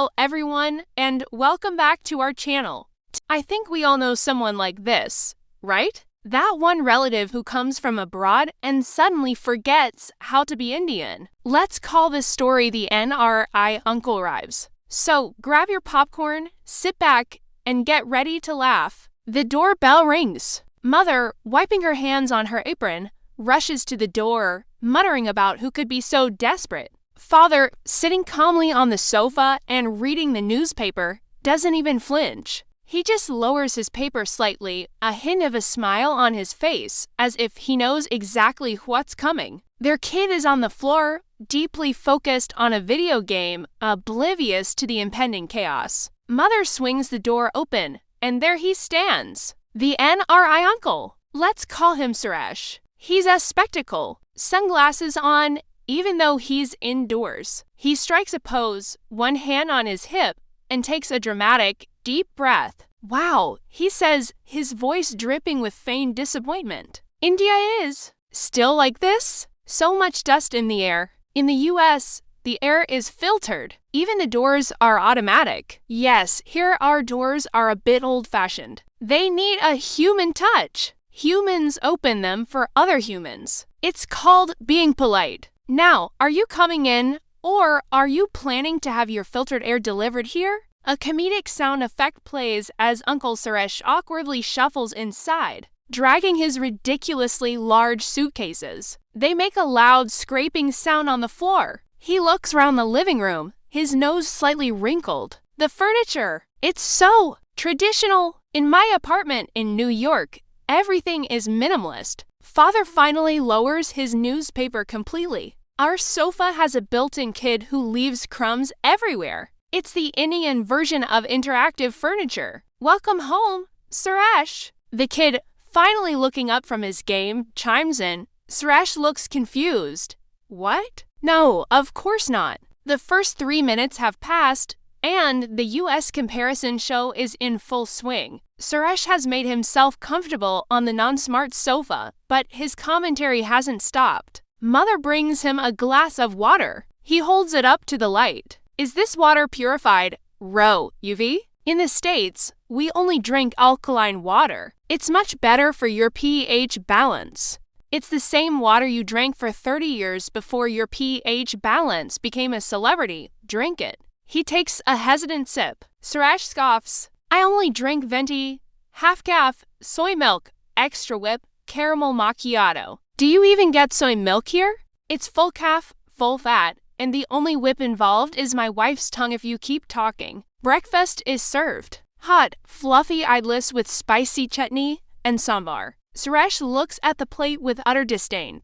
Hello, everyone, and welcome back to our channel. I think we all know someone like this, right? That one relative who comes from abroad and suddenly forgets how to be Indian. Let's call this story the NRI Uncle Arrives. So grab your popcorn, sit back, and get ready to laugh. The doorbell rings. Mother, wiping her hands on her apron, rushes to the door, muttering about who could be so desperate. Father, sitting calmly on the sofa and reading the newspaper, doesn't even flinch. He just lowers his paper slightly, a hint of a smile on his face, as if he knows exactly what's coming. Their kid is on the floor, deeply focused on a video game, oblivious to the impending chaos. Mother swings the door open, and there he stands. The NRI uncle. Let's call him Suresh. He's a spectacle, sunglasses on, even though he's indoors. He strikes a pose, one hand on his hip, and takes a dramatic, deep breath. Wow, he says, his voice dripping with feigned disappointment. India is still like this? So much dust in the air. In the US, the air is filtered. Even the doors are automatic. Yes, here our doors are a bit old-fashioned. They need a human touch. Humans open them for other humans. It's called being polite. Now, are you coming in, or are you planning to have your filtered air delivered here? A comedic sound effect plays as Uncle Suresh awkwardly shuffles inside, dragging his ridiculously large suitcases. They make a loud scraping sound on the floor. He looks around the living room, his nose slightly wrinkled. The furniture, it's so traditional. In my apartment in New York, everything is minimalist. Father finally lowers his newspaper completely. Our sofa has a built-in kid who leaves crumbs everywhere. It's the Indian version of interactive furniture. Welcome home, Suresh. The kid, finally looking up from his game, chimes in. Suresh looks confused. What? No, of course not. The first 3 minutes have passed, and the US comparison show is in full swing. Suresh has made himself comfortable on the non-smart sofa, but his commentary hasn't stopped. Mother brings him a glass of water. He holds it up to the light. Is this water purified? Rho UV? In the States, we only drink alkaline water. It's much better for your pH balance. It's the same water you drank for 30 years before your pH balance became a celebrity. Drink it. He takes a hesitant sip. Suresh scoffs. I only drink venti, half-calf, soy milk, extra whip, caramel macchiato. Do you even get soy milk here? It's full calf, full fat, and the only whip involved is my wife's tongue if you keep talking. Breakfast is served. Hot, fluffy idlis with spicy chutney and sambar. Suresh looks at the plate with utter disdain.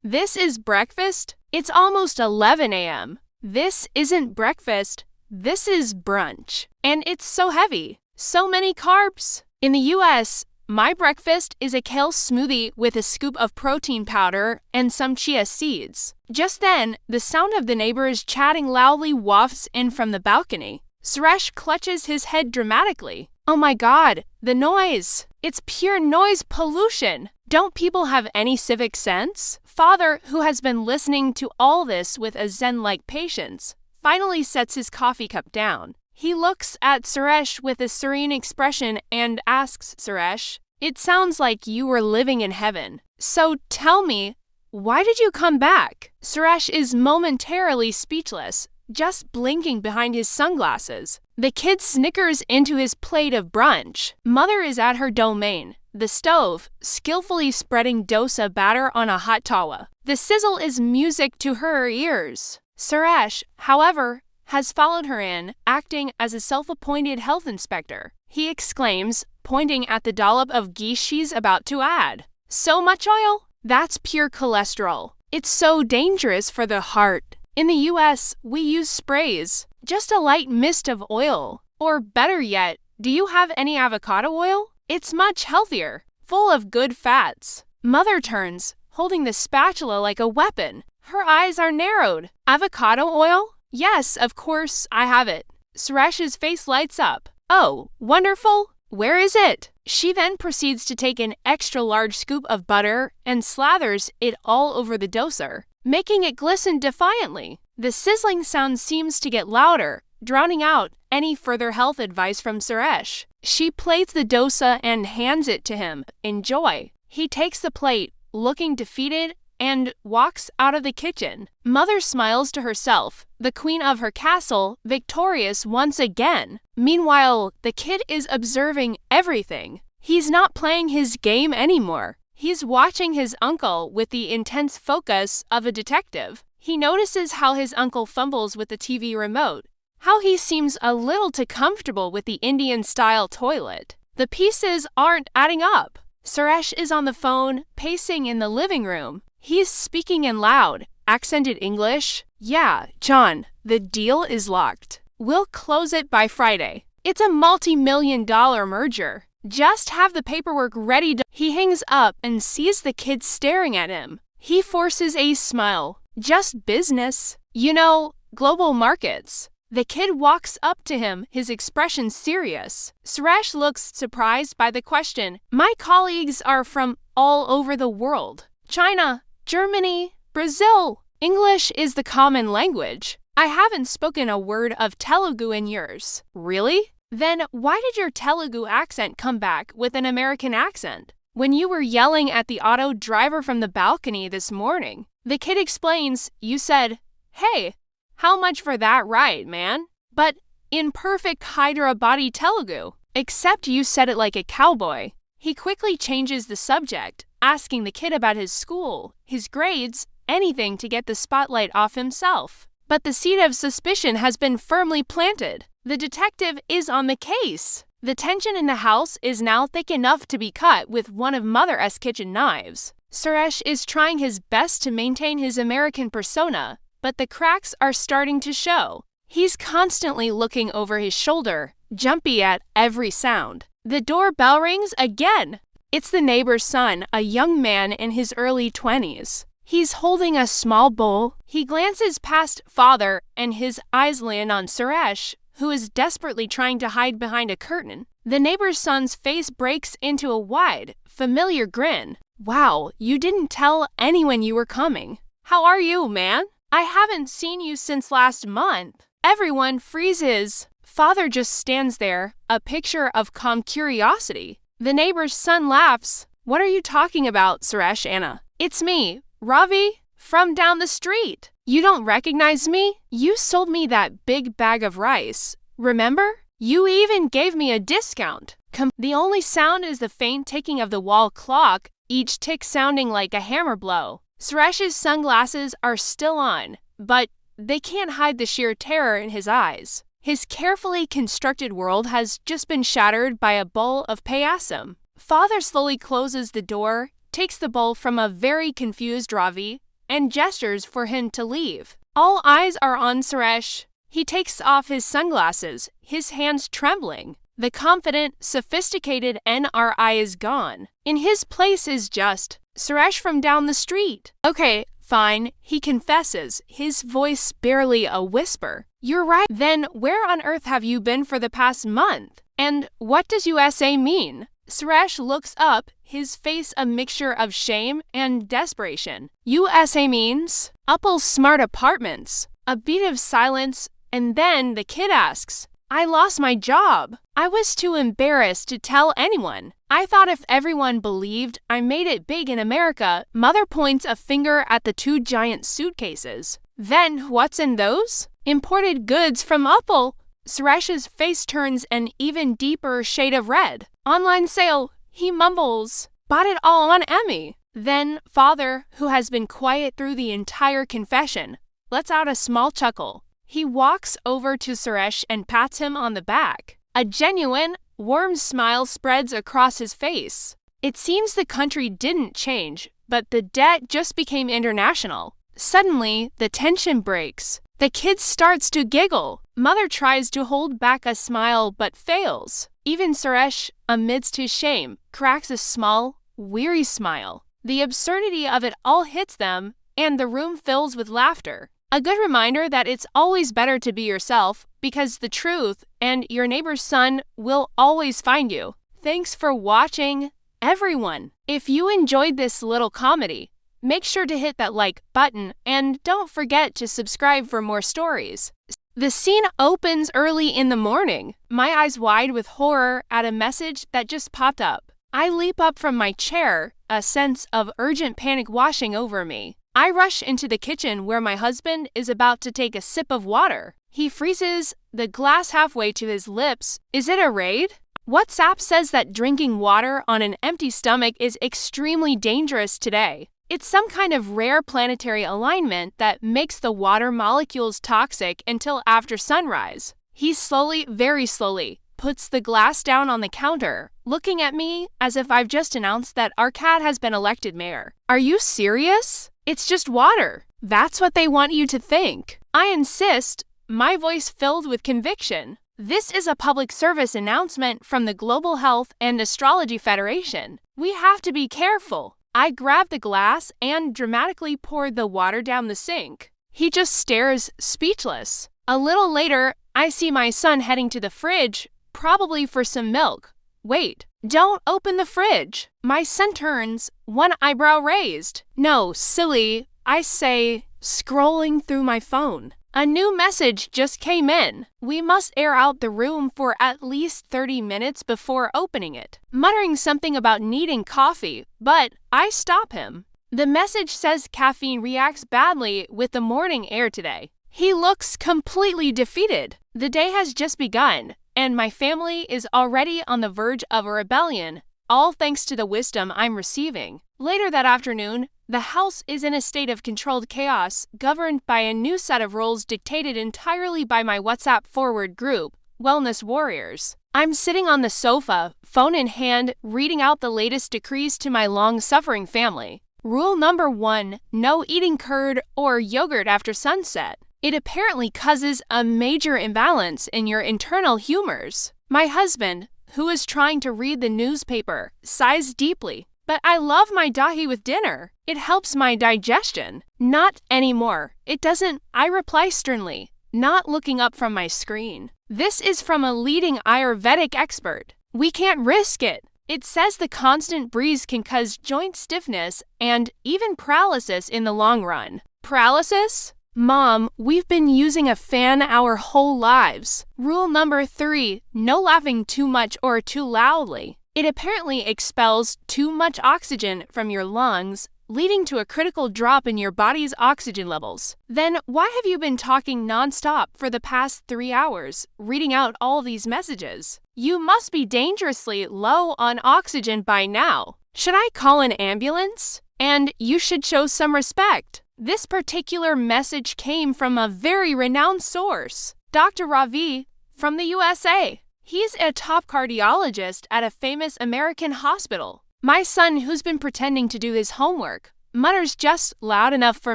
This is breakfast? It's almost 11 a.m. This isn't breakfast. This is brunch. And it's so heavy. So many carbs. In the US, my breakfast is a kale smoothie with a scoop of protein powder and some chia seeds. Just then, the sound of the neighbors chatting loudly wafts in from the balcony. Suresh clutches his head dramatically. Oh my God, the noise. It's pure noise pollution. Don't people have any civic sense? Father, who has been listening to all this with a zen-like patience, finally sets his coffee cup down. He looks at Suresh with a serene expression and asks Suresh, it sounds like you were living in heaven. So tell me, why did you come back? Suresh is momentarily speechless, just blinking behind his sunglasses. The kid snickers into his plate of brunch. Mother is at her domain, the stove, skillfully spreading dosa batter on a hot tawa. The sizzle is music to her ears. Suresh, however, has followed her in, acting as a self-appointed health inspector. He exclaims, pointing at the dollop of ghee she's about to add. So much oil? That's pure cholesterol. It's so dangerous for the heart. In the US, we use sprays, just a light mist of oil. Or better yet, do you have any avocado oil? It's much healthier, full of good fats. Mother turns, holding the spatula like a weapon. Her eyes are narrowed. Avocado oil? Yes, of course, I have it. Suresh's face lights up. Oh, wonderful. Where is it? She then proceeds to take an extra large scoop of butter and slathers it all over the doser, making it glisten defiantly. The sizzling sound seems to get louder, drowning out any further health advice from Suresh. She plates the dosa and hands it to him. Enjoy. He takes the plate, looking defeated, and walks out of the kitchen. Mother smiles to herself, the queen of her castle, victorious once again. Meanwhile, the kid is observing everything. He's not playing his game anymore. He's watching his uncle with the intense focus of a detective. He notices how his uncle fumbles with the TV remote, how he seems a little too comfortable with the Indian-style toilet. The pieces aren't adding up. Suresh is on the phone, pacing in the living room. He's speaking in loud, accented English. Yeah, John, the deal is locked. We'll close it by Friday. It's a multi-million-dollar merger. Just have the paperwork ready to... He hangs up and sees the kid staring at him. He forces a smile. Just business. You know, global markets. The kid walks up to him, his expression serious. Suresh looks surprised by the question. My colleagues are from all over the world. China, Germany, Brazil. English is the common language. I haven't spoken a word of Telugu in years. Really? Then why did your Telugu accent come back with an American accent? When you were yelling at the auto driver from the balcony this morning, the kid explains, you said, hey, how much for that ride, man? But in perfect Hyderabadi Telugu, except you said it like a cowboy. He quickly changes the subject, asking the kid about his school, his grades, anything to get the spotlight off himself. But the seed of suspicion has been firmly planted. The detective is on the case. The tension in the house is now thick enough to be cut with one of Mother-esque kitchen knives. Suresh is trying his best to maintain his American persona, but the cracks are starting to show. He's constantly looking over his shoulder, jumpy at every sound. The doorbell rings again. It's the neighbor's son, a young man in his early 20s. He's holding a small bowl. He glances past father and his eyes land on Suresh, who is desperately trying to hide behind a curtain. The neighbor's son's face breaks into a wide, familiar grin. Wow, you didn't tell anyone you were coming. How are you, man? I haven't seen you since last month. Everyone freezes. Father just stands there, a picture of calm curiosity. The neighbor's son laughs. What are you talking about, Suresh Anna? It's me, Ravi, from down the street. You don't recognize me? You sold me that big bag of rice. Remember? You even gave me a discount. The only sound is the faint ticking of the wall clock, each tick sounding like a hammer blow. Suresh's sunglasses are still on, but they can't hide the sheer terror in his eyes. His carefully constructed world has just been shattered by a bowl of payasam. Father slowly closes the door, takes the bowl from a very confused Ravi, and gestures for him to leave. All eyes are on Suresh. He takes off his sunglasses, his hands trembling. The confident, sophisticated NRI is gone. In his place is just Suresh from down the street. Okay, fine, he confesses, his voice barely a whisper. You're right. Then where on earth have you been for the past month? And what does USA mean? Suresh looks up, his face a mixture of shame and desperation. USA means Upple's smart apartments. A beat of silence, and then the kid asks, I lost my job. I was too embarrassed to tell anyone. I thought if everyone believed I made it big in America. Mother points a finger at the two giant suitcases. Then what's in those? Imported goods from Upple. Suresh's face turns an even deeper shade of red. Online sale, he mumbles. Bought it all on Emmy. Then father, who has been quiet through the entire confession, lets out a small chuckle. He walks over to Suresh and pats him on the back. A genuine, warm smile spreads across his face. It seems the country didn't change, but the debt just became international. Suddenly, the tension breaks. The kid starts to giggle. Mother tries to hold back a smile but fails. Even Suresh, amidst his shame, cracks a small, weary smile. The absurdity of it all hits them, and the room fills with laughter. A good reminder that it's always better to be yourself, because the truth and your neighbor's son will always find you. Thanks for watching, everyone. If you enjoyed this little comedy, make sure to hit that like button and don't forget to subscribe for more stories. The scene opens early in the morning, my eyes wide with horror at a message that just popped up. I leap up from my chair, a sense of urgent panic washing over me. I rush into the kitchen where my husband is about to take a sip of water. He freezes, the glass halfway to his lips. Is it a raid? WhatsApp says that drinking water on an empty stomach is extremely dangerous today. It's some kind of rare planetary alignment that makes the water molecules toxic until after sunrise. He slowly, very slowly, puts the glass down on the counter, looking at me as if I've just announced that our cat has been elected mayor. Are you serious? It's just water. That's what they want you to think. I insist, my voice filled with conviction. This is a public service announcement from the Global Health and Astrology Federation. We have to be careful. I grabbed the glass and dramatically poured the water down the sink. He just stares, speechless. A little later, I see my son heading to the fridge, probably for some milk. Wait, don't open the fridge. My son turns, one eyebrow raised. No, silly, I say, scrolling through my phone. A new message just came in. We must air out the room for at least 30 minutes before opening it. Muttering something about needing coffee, but I stop him. The message says caffeine reacts badly with the morning air today. He looks completely defeated. The day has just begun, and my family is already on the verge of a rebellion, all thanks to the wisdom I'm receiving. Later that afternoon, the house is in a state of controlled chaos, governed by a new set of rules dictated entirely by my WhatsApp forward group, Wellness Warriors. I'm sitting on the sofa, phone in hand, reading out the latest decrees to my long-suffering family. Rule number 1, no eating curd or yogurt after sunset. It apparently causes a major imbalance in your internal humors. My husband, who is trying to read the newspaper, sighs deeply. But I love my dahi with dinner. It helps my digestion. Not anymore. It doesn't, I reply sternly, not looking up from my screen. This is from a leading Ayurvedic expert. We can't risk it. It says the constant breeze can cause joint stiffness and even paralysis in the long run. Paralysis? Mom, we've been using a fan our whole lives. Rule number 3, no laughing too much or too loudly. It apparently expels too much oxygen from your lungs, leading to a critical drop in your body's oxygen levels. Then why have you been talking nonstop for the past 3 hours, reading out all these messages? You must be dangerously low on oxygen by now. Should I call an ambulance? And you should show some respect. This particular message came from a very renowned source, Dr. Ravi from the USA. He's a top cardiologist at a famous American hospital. My son, who's been pretending to do his homework, mutters just loud enough for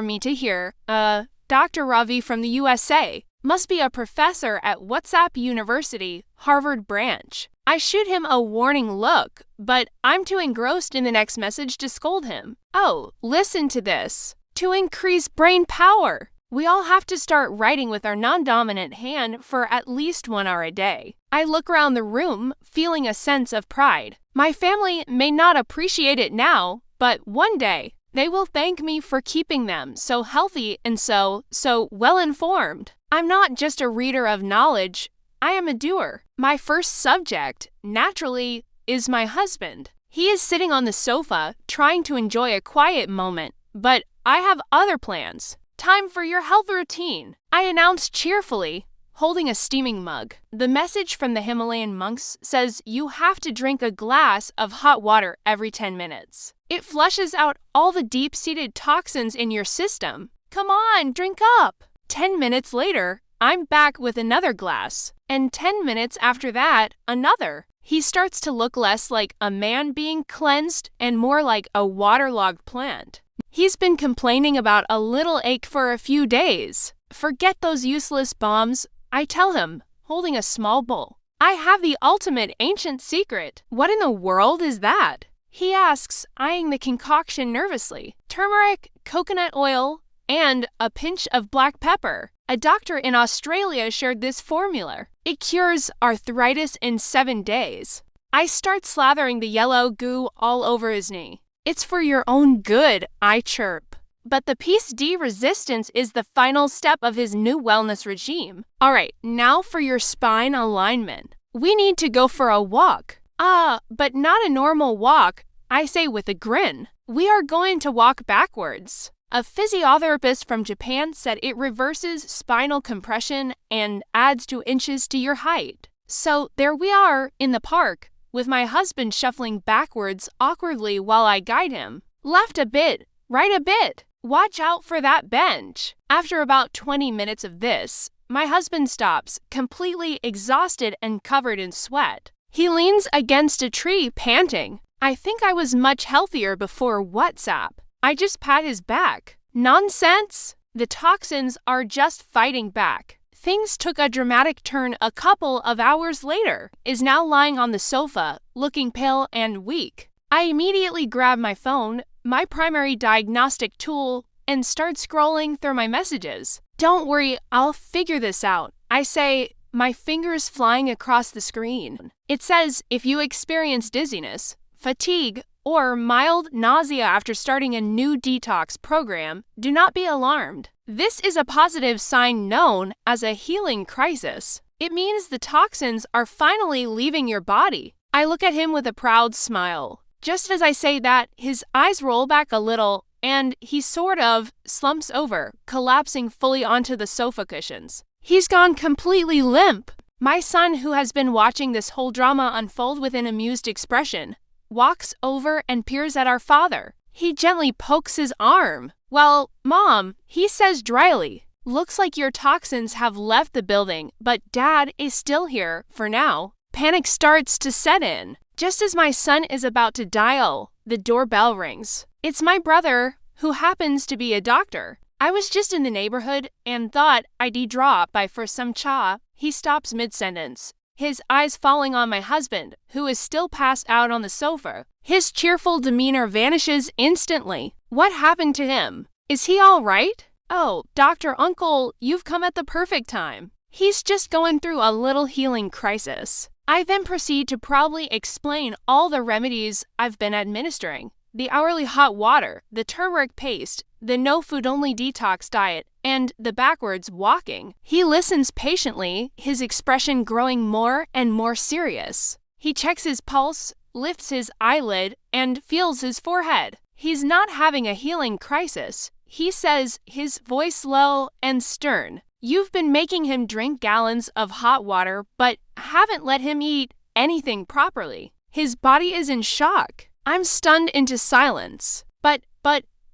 me to hear, Dr. Ravi from the USA. Must be a professor at WhatsApp University, Harvard branch. I shoot him a warning look, but I'm too engrossed in the next message to scold him. Oh, listen to this. To increase brain power. We all have to start writing with our non-dominant hand for at least 1 hour a day. I look around the room, feeling a sense of pride. My family may not appreciate it now, but one day, they will thank me for keeping them so healthy and so well-informed. I'm not just a reader of knowledge, I am a doer. My first subject, naturally, is my husband. He is sitting on the sofa, trying to enjoy a quiet moment, but I have other plans. Time for your health routine, I announced cheerfully, holding a steaming mug. The message from the Himalayan monks says you have to drink a glass of hot water every 10 minutes. It flushes out all the deep-seated toxins in your system. Come on, drink up! 10 minutes later, I'm back with another glass, and 10 minutes after that, another. He starts to look less like a man being cleansed and more like a waterlogged plant. He's been complaining about a little ache for a few days. Forget those useless bombs, I tell him, holding a small bowl. I have the ultimate ancient secret. What in the world is that? He asks, eyeing the concoction nervously. Turmeric, coconut oil, and a pinch of black pepper. A doctor in Australia shared this formula. It cures arthritis in 7 days. I start slathering the yellow goo all over his knee. It's for your own good, I chirp. but the piece de resistance is the final step of his new wellness regime. Alright, now for your spine alignment. We need to go for a walk. But not a normal walk, I say with a grin. We are going to walk backwards. A physiotherapist from Japan said it reverses spinal compression and adds 2 inches to your height. So there we are in the park, with my husband shuffling backwards awkwardly while I guide him. Left a bit, right a bit. Watch out for that bench. After about 20 minutes of this, my husband stops, completely exhausted and covered in sweat. He leans against a tree, panting. I think I was much healthier before WhatsApp. I just pat his back. Nonsense! The toxins are just fighting back. Things took a dramatic turn a couple of hours later. Is now lying on the sofa, looking pale and weak. I immediately grab my phone, my primary diagnostic tool, and start scrolling through my messages. Don't worry, I'll figure this out. I say, my fingers flying across the screen. It says, if you experience dizziness, fatigue, or mild nausea after starting a new detox program, do not be alarmed. This is a positive sign known as a healing crisis. It means the toxins are finally leaving your body. I look at him with a proud smile. Just as I say that, his eyes roll back a little, and he sort of slumps over, collapsing fully onto the sofa cushions. He's gone completely limp. My son, who has been watching this whole drama unfold with an amused expression, walks over and peers at our father. He gently pokes his arm. Well, Mom, he says dryly, looks like your toxins have left the building, but Dad is still here, for now. Panic starts to set in. Just as my son is about to dial, the doorbell rings. It's my brother, who happens to be a doctor. I was just in the neighborhood and thought I'd drop by for some cha. He stops mid-sentence, his eyes falling on my husband, who is still passed out on the sofa. His cheerful demeanor vanishes instantly. What happened to him? Is he all right? Oh, Dr. Uncle, you've come at the perfect time. He's just going through a little healing crisis. I then proceed to proudly explain all the remedies I've been administering. The hourly hot water, the turmeric paste, the no-food-only detox diet, and the backwards walking. He listens patiently, his expression growing more and more serious. He checks his pulse, lifts his eyelid, and feels his forehead. He's not having a healing crisis. He says, his voice low and stern. You've been making him drink gallons of hot water, but haven't let him eat anything properly. His body is in shock. I'm stunned into silence. But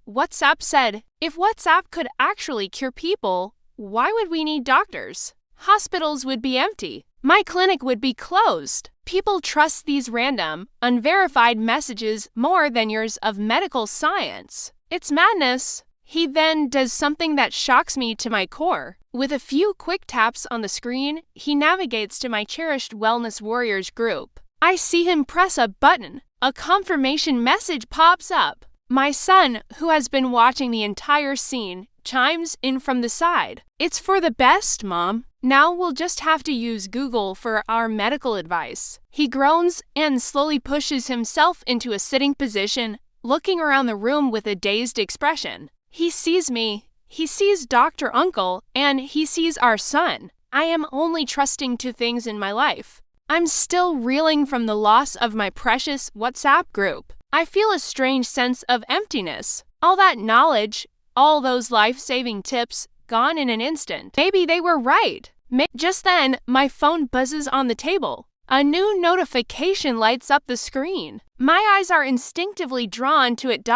WhatsApp said, if WhatsApp could actually cure people, why would we need doctors? Hospitals would be empty. My clinic would be closed. People trust these random, unverified messages more than years of medical science. It's madness. He then does something that shocks me to my core. With a few quick taps on the screen, he navigates to my cherished Wellness Warriors group. I see him press a button. A confirmation message pops up. My son, who has been watching the entire scene, chimes in from the side. It's for the best, Mom. Now we'll just have to use Google for our medical advice. He groans and slowly pushes himself into a sitting position, looking around the room with a dazed expression. He sees me, he sees Dr. Uncle, and he sees our son. I am only trusting 2 things in my life. I'm still reeling from the loss of my precious WhatsApp group. I feel a strange sense of emptiness. All that knowledge, all those life-saving tips, gone in an instant. Maybe they were right. Just then, my phone buzzes on the table. A new notification lights up the screen. My eyes are instinctively drawn to it.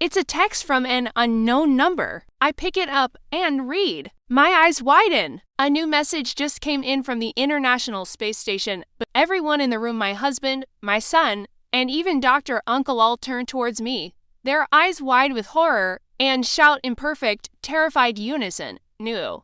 It's a text from an unknown number. I pick it up and read. My eyes widen. A new message just came in from the International Space Station, but everyone in the room, my husband, my son, and even Dr. Uncle all turn towards me, their eyes wide with horror, and shout in perfect, terrified unison, "New."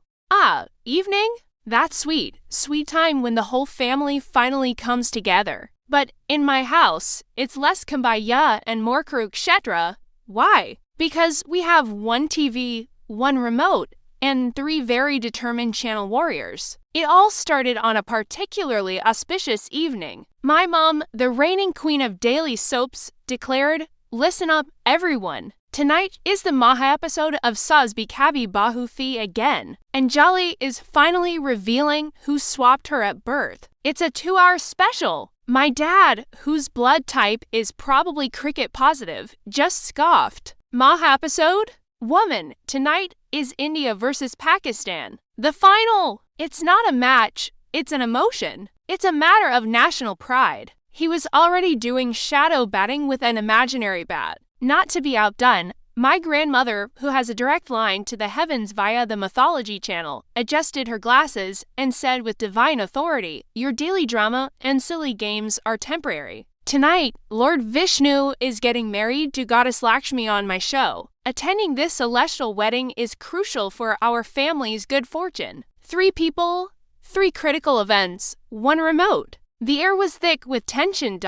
Evening? That's sweet. Sweet time when the whole family finally comes together. But in my house, it's less kumbaya and more kurukshetra. Why? Because we have 1 TV, 1 remote, and 3 very determined channel warriors. It all started on a particularly auspicious evening. My mom, the reigning queen of daily soaps, declared, "Listen up, everyone. Tonight is the Maha episode of Sazbi Kabi Bahu Fi again. Anjali is finally revealing who swapped her at birth. It's a 2-hour special. My dad, whose blood type is probably cricket positive, just scoffed. Maha episode? Woman, tonight is India versus Pakistan. The final! It's not a match, it's an emotion. It's a matter of national pride. He was already doing shadow batting with an imaginary bat. Not to be outdone, my grandmother, who has a direct line to the heavens via the Mythology channel, adjusted her glasses and said with divine authority, "Your daily drama and silly games are temporary." Tonight, Lord Vishnu is getting married to Goddess Lakshmi on my show. Attending this celestial wedding is crucial for our family's good fortune. 3 people, 3 critical events, 1 remote. The air was thick with tension.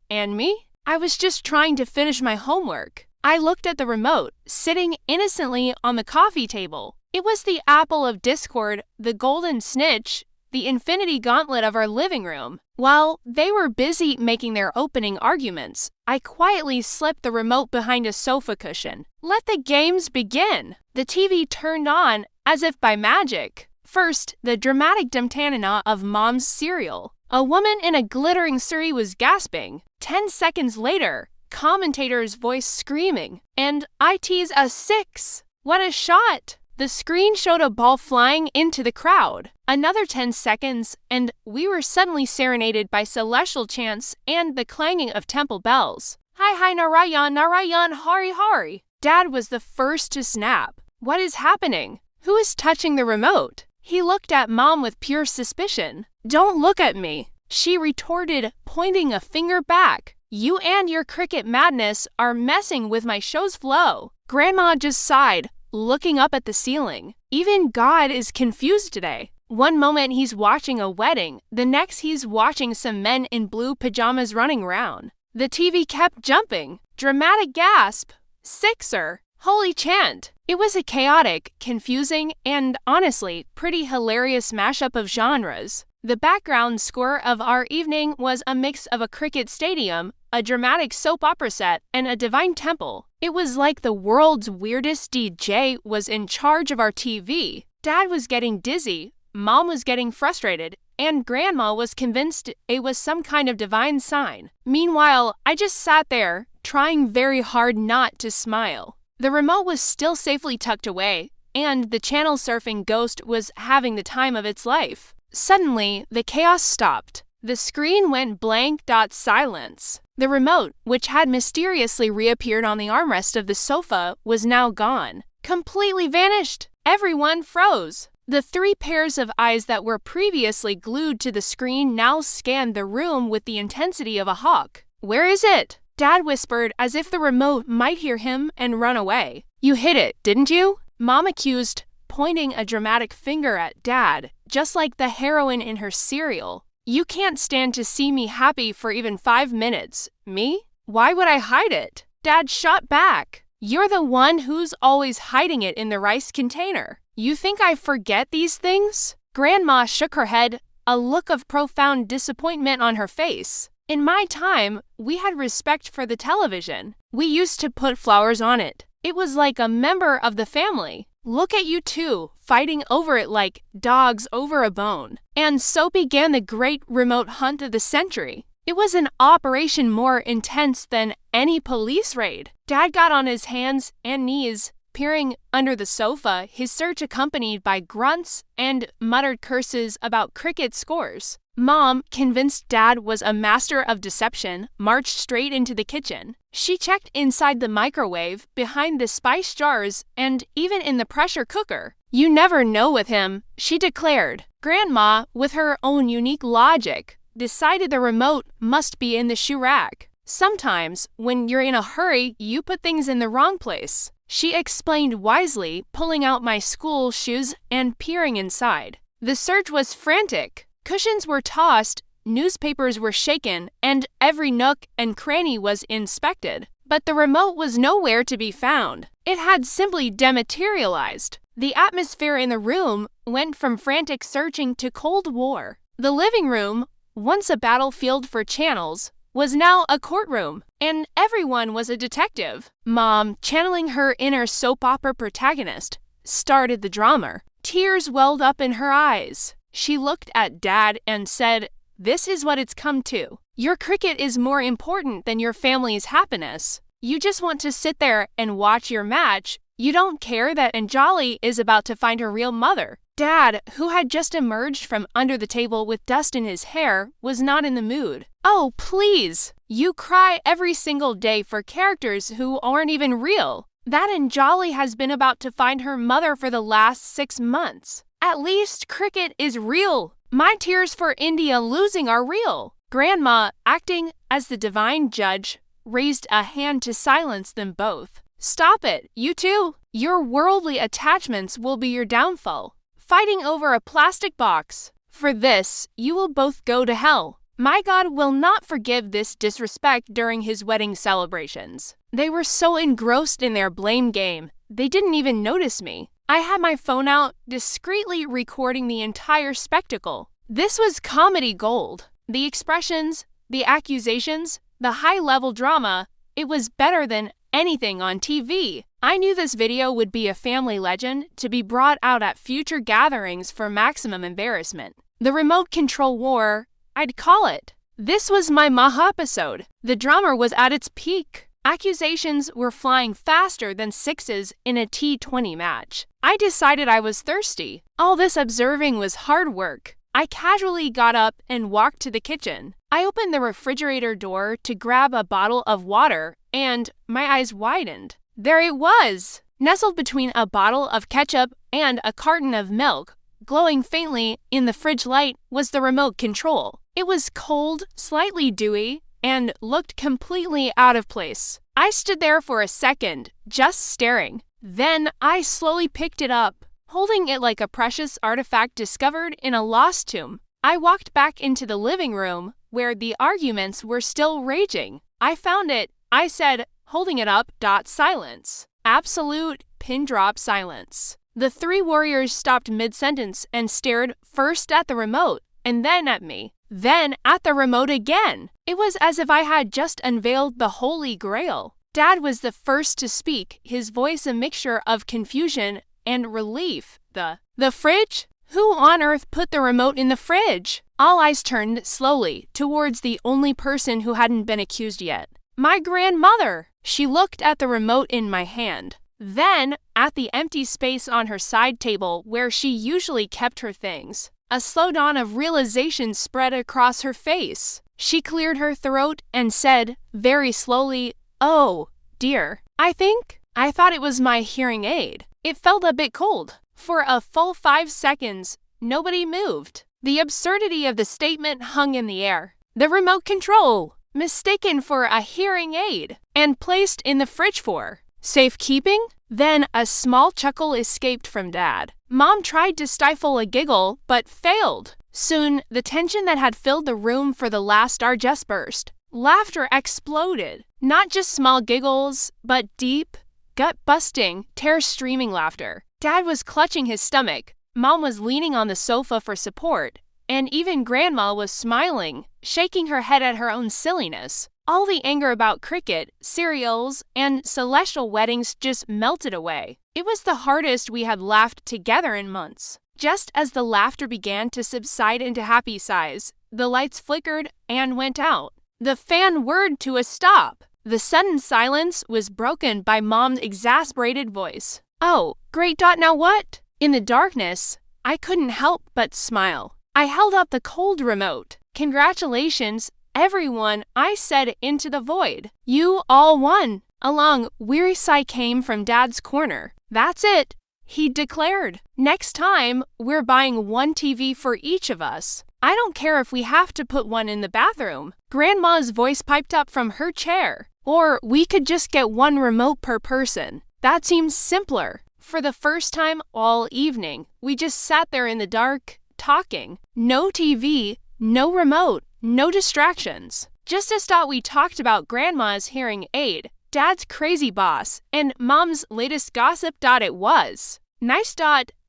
And me? I was just trying to finish my homework. I looked at the remote, sitting innocently on the coffee table. It was the apple of discord, the golden snitch, the infinity gauntlet of our living room. While they were busy making their opening arguments, I quietly slipped the remote behind a sofa cushion. Let the games begin. The TV turned on as if by magic. First, the dramatic damtanana of Mom's cereal. A woman in a glittering sari was gasping. 10 seconds later, commentator's voice screaming, and IT's a 6. What a shot! The screen showed a ball flying into the crowd. Another 10 seconds, and we were suddenly serenaded by celestial chants and the clanging of temple bells. Hi hi Narayan, Narayan, Hari Hari. Dad was the first to snap. What is happening? Who is touching the remote? He looked at Mom with pure suspicion. Don't look at me, she retorted, pointing a finger back. You and your cricket madness are messing with my show's flow. Grandma just sighed, looking up at the ceiling. Even God is confused today. One moment he's watching a wedding, the next he's watching some men in blue pajamas running around. The TV kept jumping. Dramatic gasp. 6er. Holy chant. It was a chaotic, confusing, and honestly, pretty hilarious mashup of genres. The background score of our evening was a mix of a cricket stadium, a dramatic soap opera set, and a divine temple. It was like the world's weirdest DJ was in charge of our TV. Dad was getting dizzy, Mom was getting frustrated, and Grandma was convinced it was some kind of divine sign. Meanwhile, I just sat there, trying very hard not to smile. The remote was still safely tucked away, and the channel surfing ghost was having the time of its life. Suddenly, the chaos stopped. The screen went blank. Silence. The remote, which had mysteriously reappeared on the armrest of the sofa, was now gone. Completely vanished. Everyone froze. The 3 pairs of eyes that were previously glued to the screen now scanned the room with the intensity of a hawk. Where is it? Dad whispered as if the remote might hear him and run away. You hid it, didn't you? Mom accused, pointing a dramatic finger at Dad, just like the heroine in her serial. You can't stand to see me happy for even 5 minutes. Me? Why would I hide it? Dad shot back. You're the one who's always hiding it in the rice container. You think I forget these things? Grandma shook her head, a look of profound disappointment on her face. In my time, we had respect for the television. We used to put flowers on it. It was like a member of the family. Look at you two, fighting over it like dogs over a bone. And so began the great remote hunt of the century. It was an operation more intense than any police raid. Dad got on his hands and knees, peering under the sofa, his search accompanied by grunts and muttered curses about cricket scores. Mom, convinced Dad was a master of deception, marched straight into the kitchen. She checked inside the microwave, behind the spice jars, and even in the pressure cooker. You never know with him, she declared. Grandma, with her own unique logic, decided the remote must be in the shoe rack. Sometimes, when you're in a hurry, you put things in the wrong place, she explained wisely, pulling out my school shoes and peering inside. The search was frantic. Cushions were tossed, newspapers were shaken, and every nook and cranny was inspected. But the remote was nowhere to be found. It had simply dematerialized. The atmosphere in the room went from frantic searching to Cold War. The living room, once a battlefield for channels, was now a courtroom, and everyone was a detective. Mom, channeling her inner soap opera protagonist, started the drama. Tears welled up in her eyes. She looked at Dad and said, "This is what it's come to. Your cricket is more important than your family's happiness. You just want to sit there and watch your match. You don't care that Anjali is about to find her real mother." Dad, who had just emerged from under the table with dust in his hair, was not in the mood. "Oh, please! You cry every single day for characters who aren't even real. That Anjali has been about to find her mother for the last 6 months. At least cricket is real. My tears for India losing are real." Grandma, acting as the divine judge, raised a hand to silence them both. "Stop it, you two. Your worldly attachments will be your downfall. Fighting over a plastic box. For this, you will both go to hell. My God will not forgive this disrespect during his wedding celebrations." They were so engrossed in their blame game, they didn't even notice me. I had my phone out, discreetly recording the entire spectacle. This was comedy gold. The expressions, the accusations, the high-level drama, it was better than anything on TV. I knew this video would be a family legend to be brought out at future gatherings for maximum embarrassment. The remote control war, I'd call it. This was my Maha episode. The drama was at its peak. Accusations were flying faster than sixes in a T20 match. I decided I was thirsty. All this observing was hard work. I casually got up and walked to the kitchen. I opened the refrigerator door to grab a bottle of water, and my eyes widened. There it was! Nestled between a bottle of ketchup and a carton of milk, glowing faintly in the fridge light, was the remote control. It was cold, slightly dewy, and looked completely out of place. I stood there for a second, just staring. Then I slowly picked it up, holding it like a precious artifact discovered in a lost tomb. I walked back into the living room, where the arguments were still raging. I found it, I said, holding it up. Silence. Absolute pin-drop silence. The three warriors stopped mid-sentence and stared first at the remote, and then at me, then at the remote again. It was as if I had just unveiled the Holy Grail. Dad was the first to speak, his voice a mixture of confusion and relief. The fridge? Who on earth put the remote in the fridge? All eyes turned slowly towards the only person who hadn't been accused yet. My grandmother! She looked at the remote in my hand, then at the empty space on her side table where she usually kept her things. A slow dawn of realization spread across her face. She cleared her throat and said, very slowly, "Oh, dear. I thought it was my hearing aid." It felt a bit cold. For a full 5 seconds, nobody moved. The absurdity of the statement hung in the air. The remote control, mistaken for a hearing aid, and placed in the fridge for safekeeping? Then a small chuckle escaped from Dad. Mom tried to stifle a giggle, but failed. Soon, the tension that had filled the room for the last hour just burst. Laughter exploded. Not just small giggles, but deep, gut-busting, tear-streaming laughter. Dad was clutching his stomach. Mom was leaning on the sofa for support. And even Grandma was smiling, shaking her head at her own silliness. All the anger about cricket, cereals, and celestial weddings just melted away. It was the hardest we had laughed together in months. Just as the laughter began to subside into happy sighs, the lights flickered and went out. The fan whirred to a stop. The sudden silence was broken by Mom's exasperated voice. "Oh, great. Now what?" In the darkness, I couldn't help but smile. I held up the cold remote. "Congratulations, everyone," I said into the void. "You all won." A long, weary sigh came from Dad's corner. "That's it," he declared. "Next time, we're buying one TV for each of us. I don't care if we have to put one in the bathroom." Grandma's voice piped up from her chair. "Or we could just get one remote per person. That seems simpler." For the first time all evening, we just sat there in the dark, talking. No TV, no remote, no distractions. Just as thought we talked about Grandma's hearing aid, Dad's crazy boss, and Mom's latest gossip. It was nice.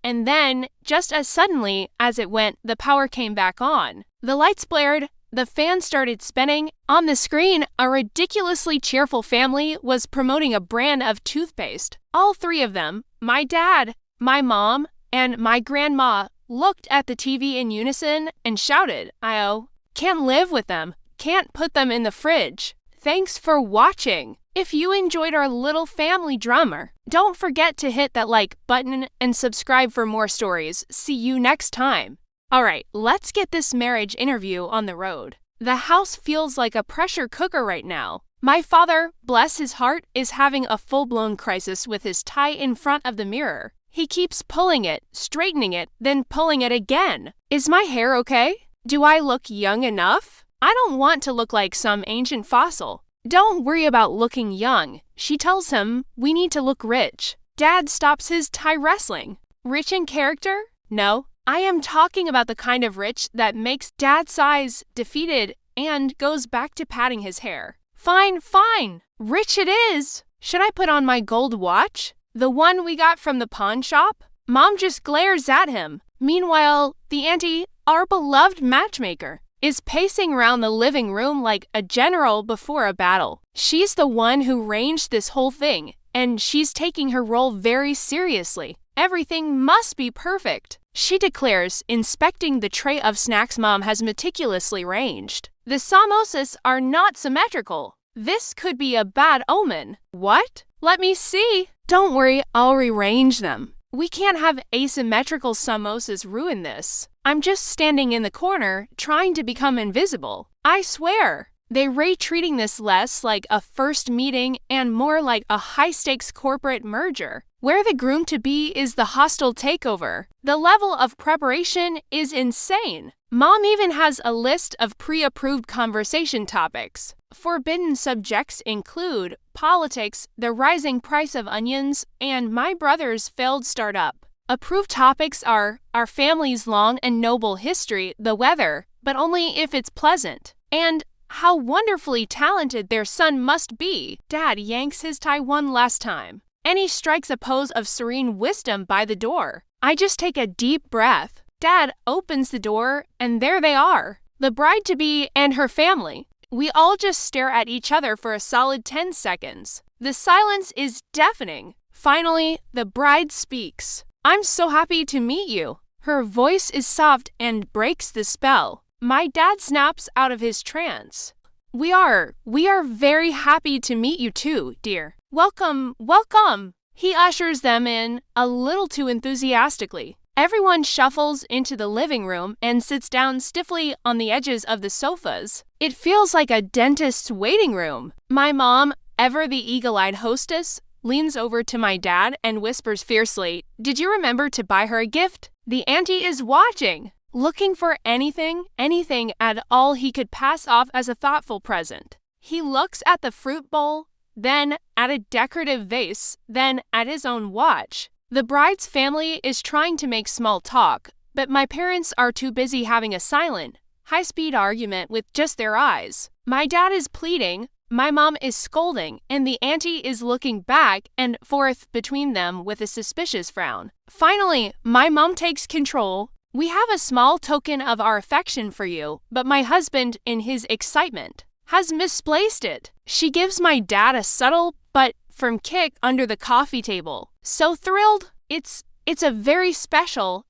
And then, just as suddenly as it went, the power came back on. The lights blared, the fan started spinning. On the screen, a ridiculously cheerful family was promoting a brand of toothpaste. All three of them, my dad, my mom, and my grandma, looked at the TV in unison and shouted, "I can't live with them. Can't put them in the fridge." Thanks for watching. If you enjoyed our little family drama, don't forget to hit that like button and subscribe for more stories. See you next time. Alright, let's get this marriage interview on the road. The house feels like a pressure cooker right now. My father, bless his heart, is having a full-blown crisis with his tie in front of the mirror. He keeps pulling it, straightening it, then pulling it again. Is my hair okay? Do I look young enough? I don't want to look like some ancient fossil. Don't worry about looking young. She tells him we need to look rich. Dad stops his tie wrestling. Rich in character? No. I am talking about the kind of rich that makes Dad's eyes defeated and goes back to patting his hair. Fine, fine. Rich it is. Should I put on my gold watch? The one we got from the pawn shop? Mom just glares at him. Meanwhile, the auntie, our beloved matchmaker, is pacing around the living room like a general before a battle. She's the one who arranged this whole thing, and she's taking her role very seriously. Everything must be perfect, she declares, inspecting the tray of snacks Mom has meticulously arranged. The samosas are not symmetrical. This could be a bad omen. What? Let me see. Don't worry, I'll rearrange them. We can't have asymmetrical samosas ruin this. I'm just standing in the corner, trying to become invisible. I swear. They're treating this less like a first meeting and more like a high-stakes corporate merger, where the groom-to-be is the hostile takeover. The level of preparation is insane. Mom even has a list of pre-approved conversation topics. Forbidden subjects include politics, the rising price of onions, and my brother's failed startup. Approved topics are our family's long and noble history, the weather, but only if it's pleasant, and how wonderfully talented their son must be. Dad yanks his tie one last time, and he strikes a pose of serene wisdom by the door. I just take a deep breath. Dad opens the door, and there they are, the bride-to-be and her family. We all just stare at each other for a solid 10 seconds. The silence is deafening. Finally, the bride speaks. I'm so happy to meet you. Her voice is soft and breaks the spell. My dad snaps out of his trance. We are very happy to meet you too, dear. Welcome, welcome. He ushers them in, a little too enthusiastically. Everyone shuffles into the living room and sits down stiffly on the edges of the sofas. It feels like a dentist's waiting room. My mom, ever the eagle-eyed hostess, leans over to my dad and whispers fiercely, "Did you remember to buy her a gift?" The auntie is watching, looking for anything at all he could pass off as a thoughtful present. He looks at the fruit bowl, then at a decorative vase, then at his own watch. The bride's family is trying to make small talk, but my parents are too busy having a silent, high-speed argument with just their eyes. My dad is pleading, my mom is scolding, and the auntie is looking back and forth between them with a suspicious frown. Finally, my mom takes control. "We have a small token of our affection for you, but my husband, in his excitement, has misplaced it." She gives my dad a subtle but firm kick under the coffee table. So thrilled. It's a very special,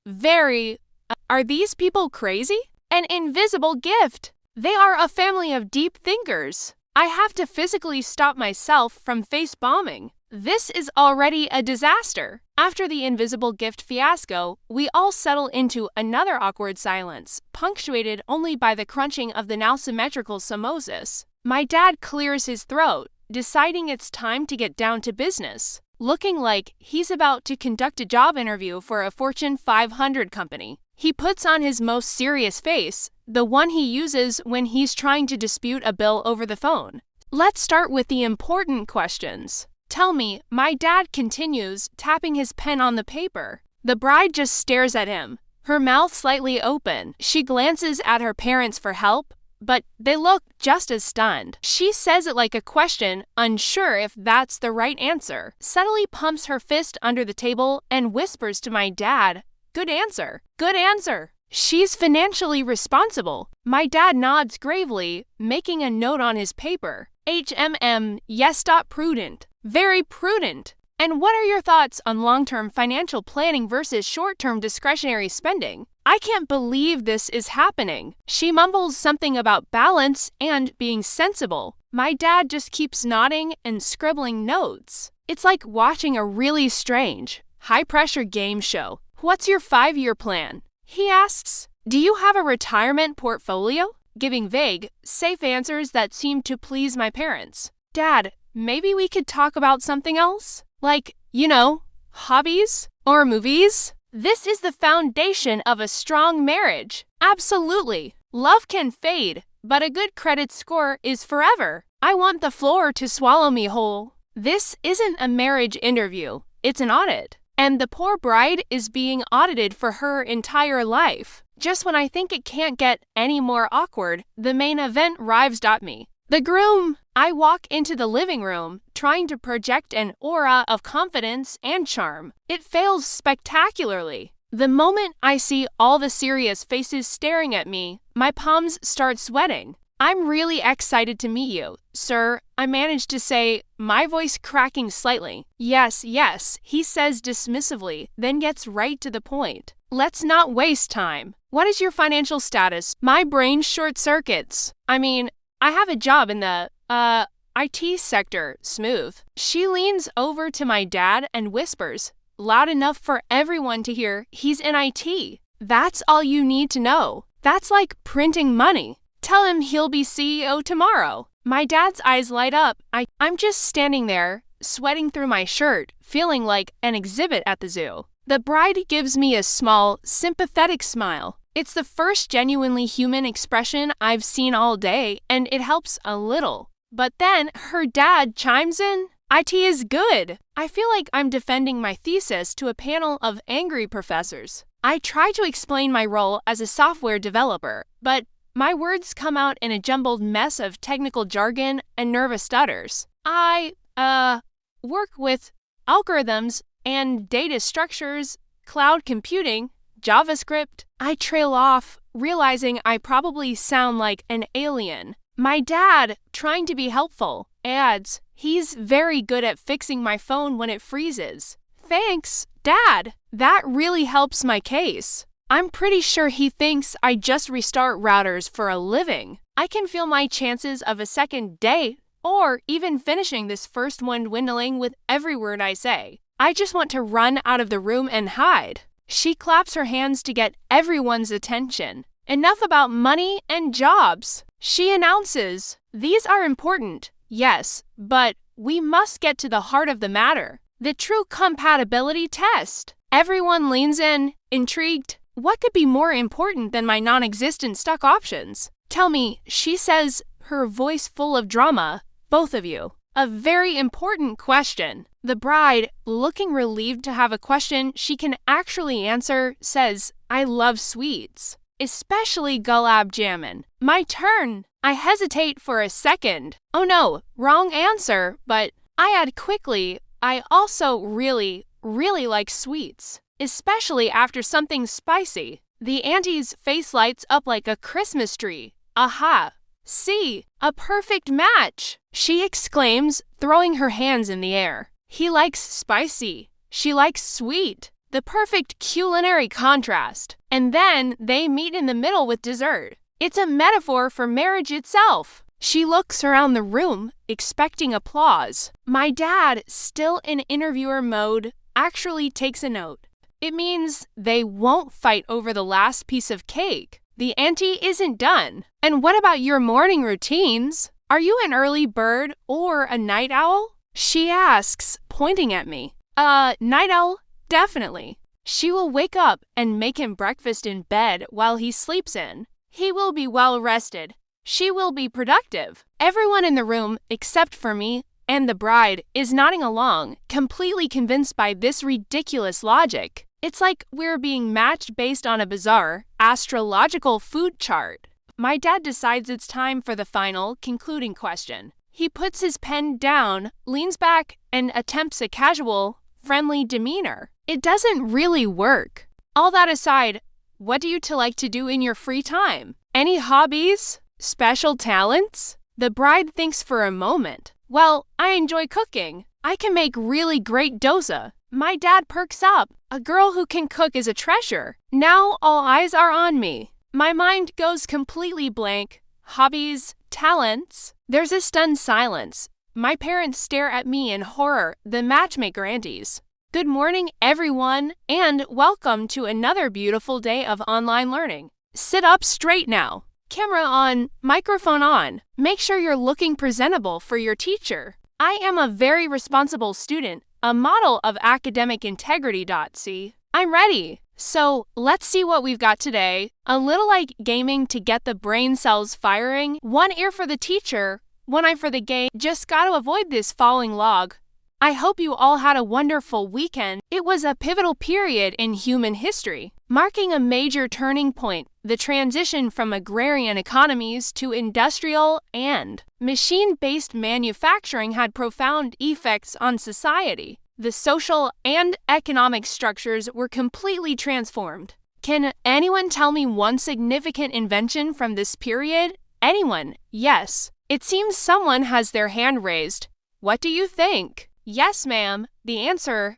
are these people crazy? An invisible gift. They are a family of deep thinkers. I have to physically stop myself from face bombing. This is already a disaster. After the invisible gift fiasco, we all settle into another awkward silence, punctuated only by the crunching of the now symmetrical samosas. My dad clears his throat, deciding it's time to get down to business, looking like he's about to conduct a job interview for a Fortune 500 company. He puts on his most serious face, the one he uses when he's trying to dispute a bill over the phone. Let's start with the important questions. Tell me, my dad continues, tapping his pen on the paper. The bride just stares at him, her mouth slightly open. She glances at her parents for help, but they look just as stunned. She says it like a question, unsure if that's the right answer. Subtly pumps her fist under the table and whispers to my dad, "Good answer. Good answer." She's financially responsible. My dad nods gravely, making a note on his paper. Yes. Prudent. Very prudent. And what are your thoughts on long-term financial planning versus short-term discretionary spending? I can't believe this is happening. She mumbles something about balance and being sensible. My dad just keeps nodding and scribbling notes. It's like watching a really strange, high-pressure game show. What's your 5-year plan? He asks. Do you have a retirement portfolio? Giving vague, safe answers that seem to please my parents. Dad, maybe we could talk about something else? Like, hobbies or movies? This is the foundation of a strong marriage. Absolutely. Love can fade, but a good credit score is forever. I want the floor to swallow me whole. This isn't a marriage interview. It's an audit. And the poor bride is being audited for her entire life. Just when I think it can't get any more awkward, the main event arrives at me. The groom! I walk into the living room, trying to project an aura of confidence and charm. It fails spectacularly. The moment I see all the serious faces staring at me, my palms start sweating. I'm really excited to meet you, sir, I manage to say, my voice cracking slightly. Yes, he says dismissively, then gets right to the point. Let's not waste time. What is your financial status? My brain short circuits. I have a job in the, IT sector, smooth. She leans over to my dad and whispers, loud enough for everyone to hear, he's in IT. That's all you need to know. That's like printing money. Tell him he'll be CEO tomorrow. My dad's eyes light up. I'm just standing there, sweating through my shirt, feeling like an exhibit at the zoo. The bride gives me a small, sympathetic smile. It's the first genuinely human expression I've seen all day, and it helps a little. But then her dad chimes in. IT is good. I feel like I'm defending my thesis to a panel of angry professors. I try to explain my role as a software developer, but my words come out in a jumbled mess of technical jargon and nervous stutters. I, work with algorithms and data structures, cloud computing, JavaScript. I trail off, realizing I probably sound like an alien. My dad, trying to be helpful, adds, he's very good at fixing my phone when it freezes. Thanks, Dad. That really helps my case. I'm pretty sure he thinks I just restart routers for a living. I can feel my chances of a second date, or even finishing this first one dwindling with every word I say. I just want to run out of the room and hide. She claps her hands to get everyone's attention. Enough about money and jobs. She announces, these are important, yes, but we must get to the heart of the matter. The true compatibility test. Everyone leans in, intrigued. What could be more important than my non-existent stock options? Tell me, she says, her voice full of drama, both of you. A very important question. The bride, looking relieved to have a question she can actually answer, says, I love sweets, especially gulab jamun. My turn. I hesitate for a second. Oh no, wrong answer, but I add quickly, I also really like sweets, especially after something spicy. The auntie's face lights up like a Christmas tree. Aha! See, a perfect match! She exclaims, throwing her hands in the air. He likes spicy. She likes sweet. The perfect culinary contrast. And then they meet in the middle with dessert. It's a metaphor for marriage itself. She looks around the room, expecting applause. My dad, still in interviewer mode, actually takes a note. It means they won't fight over the last piece of cake. The auntie isn't done. And what about your morning routines? Are you an early bird or a night owl? She asks, pointing at me. Night owl, definitely. She will wake up and make him breakfast in bed while he sleeps in. He will be well rested. She will be productive. Everyone in the room, except for me and the bride, is nodding along, completely convinced by this ridiculous logic. It's like we're being matched based on a bizarre, astrological food chart. My dad decides it's time for the final, concluding question. He puts his pen down, leans back, and attempts a casual, friendly demeanor. It doesn't really work. All that aside, What do you like to do in your free time? Any hobbies? Special talents? The bride thinks for a moment. Well, I enjoy cooking. I can make really great dosa. My dad perks up. A girl who can cook is a treasure. Now all eyes are on me. My mind goes completely blank. Hobbies, talents. There's a stunned silence. My parents stare at me in horror, the matchmaker aunties. Good morning, everyone, and welcome to another beautiful day of online learning. Sit up straight now. Camera on, microphone on. Make sure you're looking presentable for your teacher. I am a very responsible student, a model of academic integrity. See, I'm ready. So let's see what we've got today. A little like gaming to get the brain cells firing. One ear for the teacher, one eye for the game. Just gotta avoid this falling log. I hope you all had a wonderful weekend. It was a pivotal period in human history, marking a major turning point, the transition from agrarian economies to industrial and machine-based manufacturing had profound effects on society. The social and economic structures were completely transformed. Can anyone tell me one significant invention from this period? Anyone? Yes. It seems someone has their hand raised. What do you think? Yes, ma'am. The answer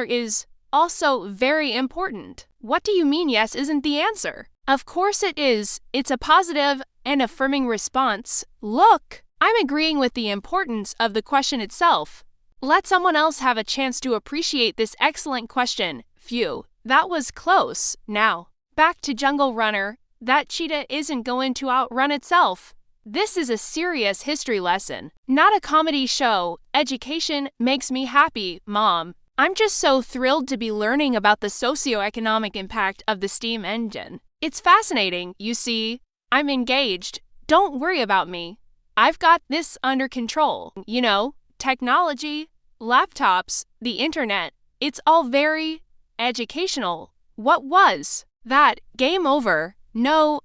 is also very important. What do you mean yes isn't the answer? Of course it is. It's a positive and affirming response. Look, I'm agreeing with the importance of the question itself. Let someone else have a chance to appreciate this excellent question. Phew, that was close. Now, back to Jungle Runner. That cheetah isn't going to outrun itself. This is a serious history lesson, not a comedy show. Education makes me happy, Mom. I'm just so thrilled to be learning about the socioeconomic impact of the steam engine. It's fascinating, you see. I'm engaged. Don't worry about me. I've got this under control. You know, technology, laptops, the internet, it's all very educational. What was that? Game over. No,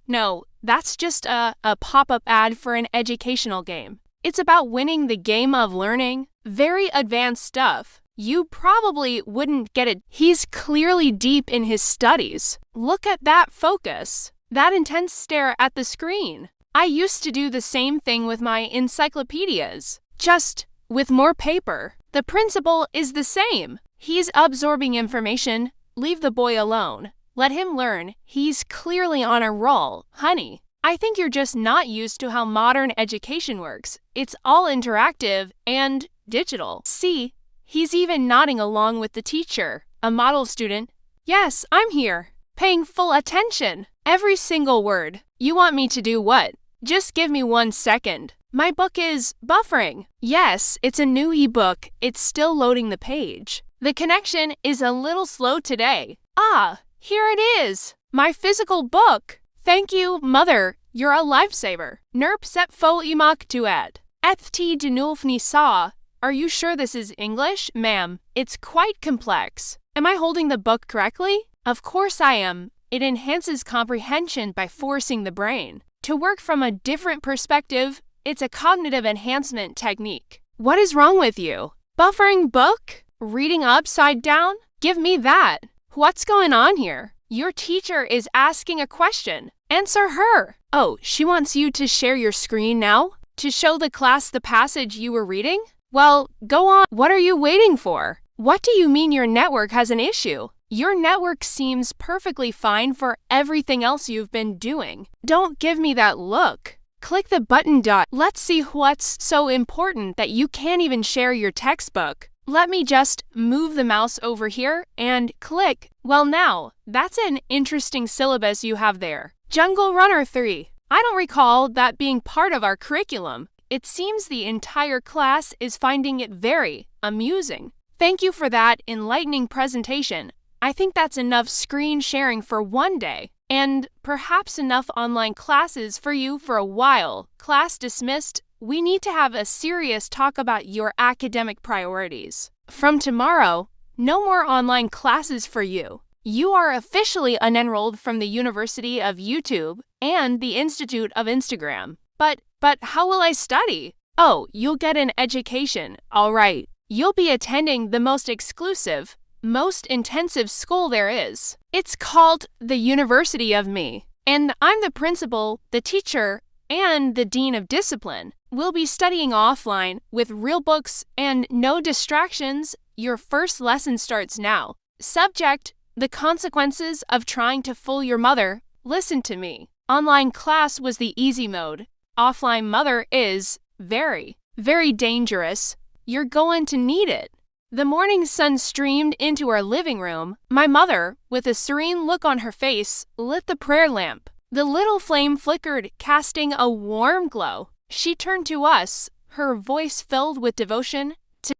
that's just a pop-up ad for an educational game. It's about winning the game of learning. Very advanced stuff. You probably wouldn't get it. He's clearly deep in his studies. Look at that focus. That intense stare at the screen. I used to do the same thing with my encyclopedias, just with more paper. The principle is the same. He's absorbing information. Leave the boy alone. Let him learn. He's clearly on a roll. Honey, I think you're just not used to how modern education works. It's all interactive and digital. See, he's even nodding along with the teacher. A model student. Yes, I'm here. Paying full attention. Every single word. You want me to do what? Just give me 1 second. My book is buffering. Yes, it's a new ebook. It's still loading the page. The connection is a little slow today. Ah, here it is. My physical book. Thank you, Mother. You're a lifesaver. Nerp set fo imak duet. Eth denulfni saw. Are you sure this is English, ma'am? It's quite complex. Am I holding the book correctly? Of course I am. It enhances comprehension by forcing the brain to work from a different perspective. It's a cognitive enhancement technique. What is wrong with you? Buffering book? Reading upside down? Give me that. What's going on here? Your teacher is asking a question. Answer her. Oh, she wants you to share your screen now? To show the class the passage you were reading? Well, go on. What are you waiting for? What do you mean your network has an issue? Your network seems perfectly fine for everything else you've been doing. Don't give me that look. Click the button. Let's see what's so important that you can't even share your textbook. Let me just move the mouse over here and click. Well now, that's an interesting syllabus you have there. Jungle Runner 3. I don't recall that being part of our curriculum. It seems the entire class is finding it very amusing. Thank you for that enlightening presentation. I think that's enough screen sharing for one day, and perhaps enough online classes for you for a while. Class dismissed. We need to have a serious talk about your academic priorities. From tomorrow, no more online classes for you. You are officially unenrolled from the University of YouTube and the Institute of Instagram. But how will I study? Oh, you'll get an education, all right. You'll be attending the most exclusive, most intensive school there is. It's called the University of Me. And I'm the principal, the teacher, and the dean of discipline. We'll be studying offline with real books and no distractions. Your first lesson starts now. Subject: the consequences of trying to fool your mother. Listen to me. Online class was the easy mode. Offline mother is very, very dangerous. You're going to need it. The morning sun streamed into our living room. My mother, with a serene look on her face, lit the prayer lamp. The little flame flickered, casting a warm glow. She turned to us, her voice filled with devotion.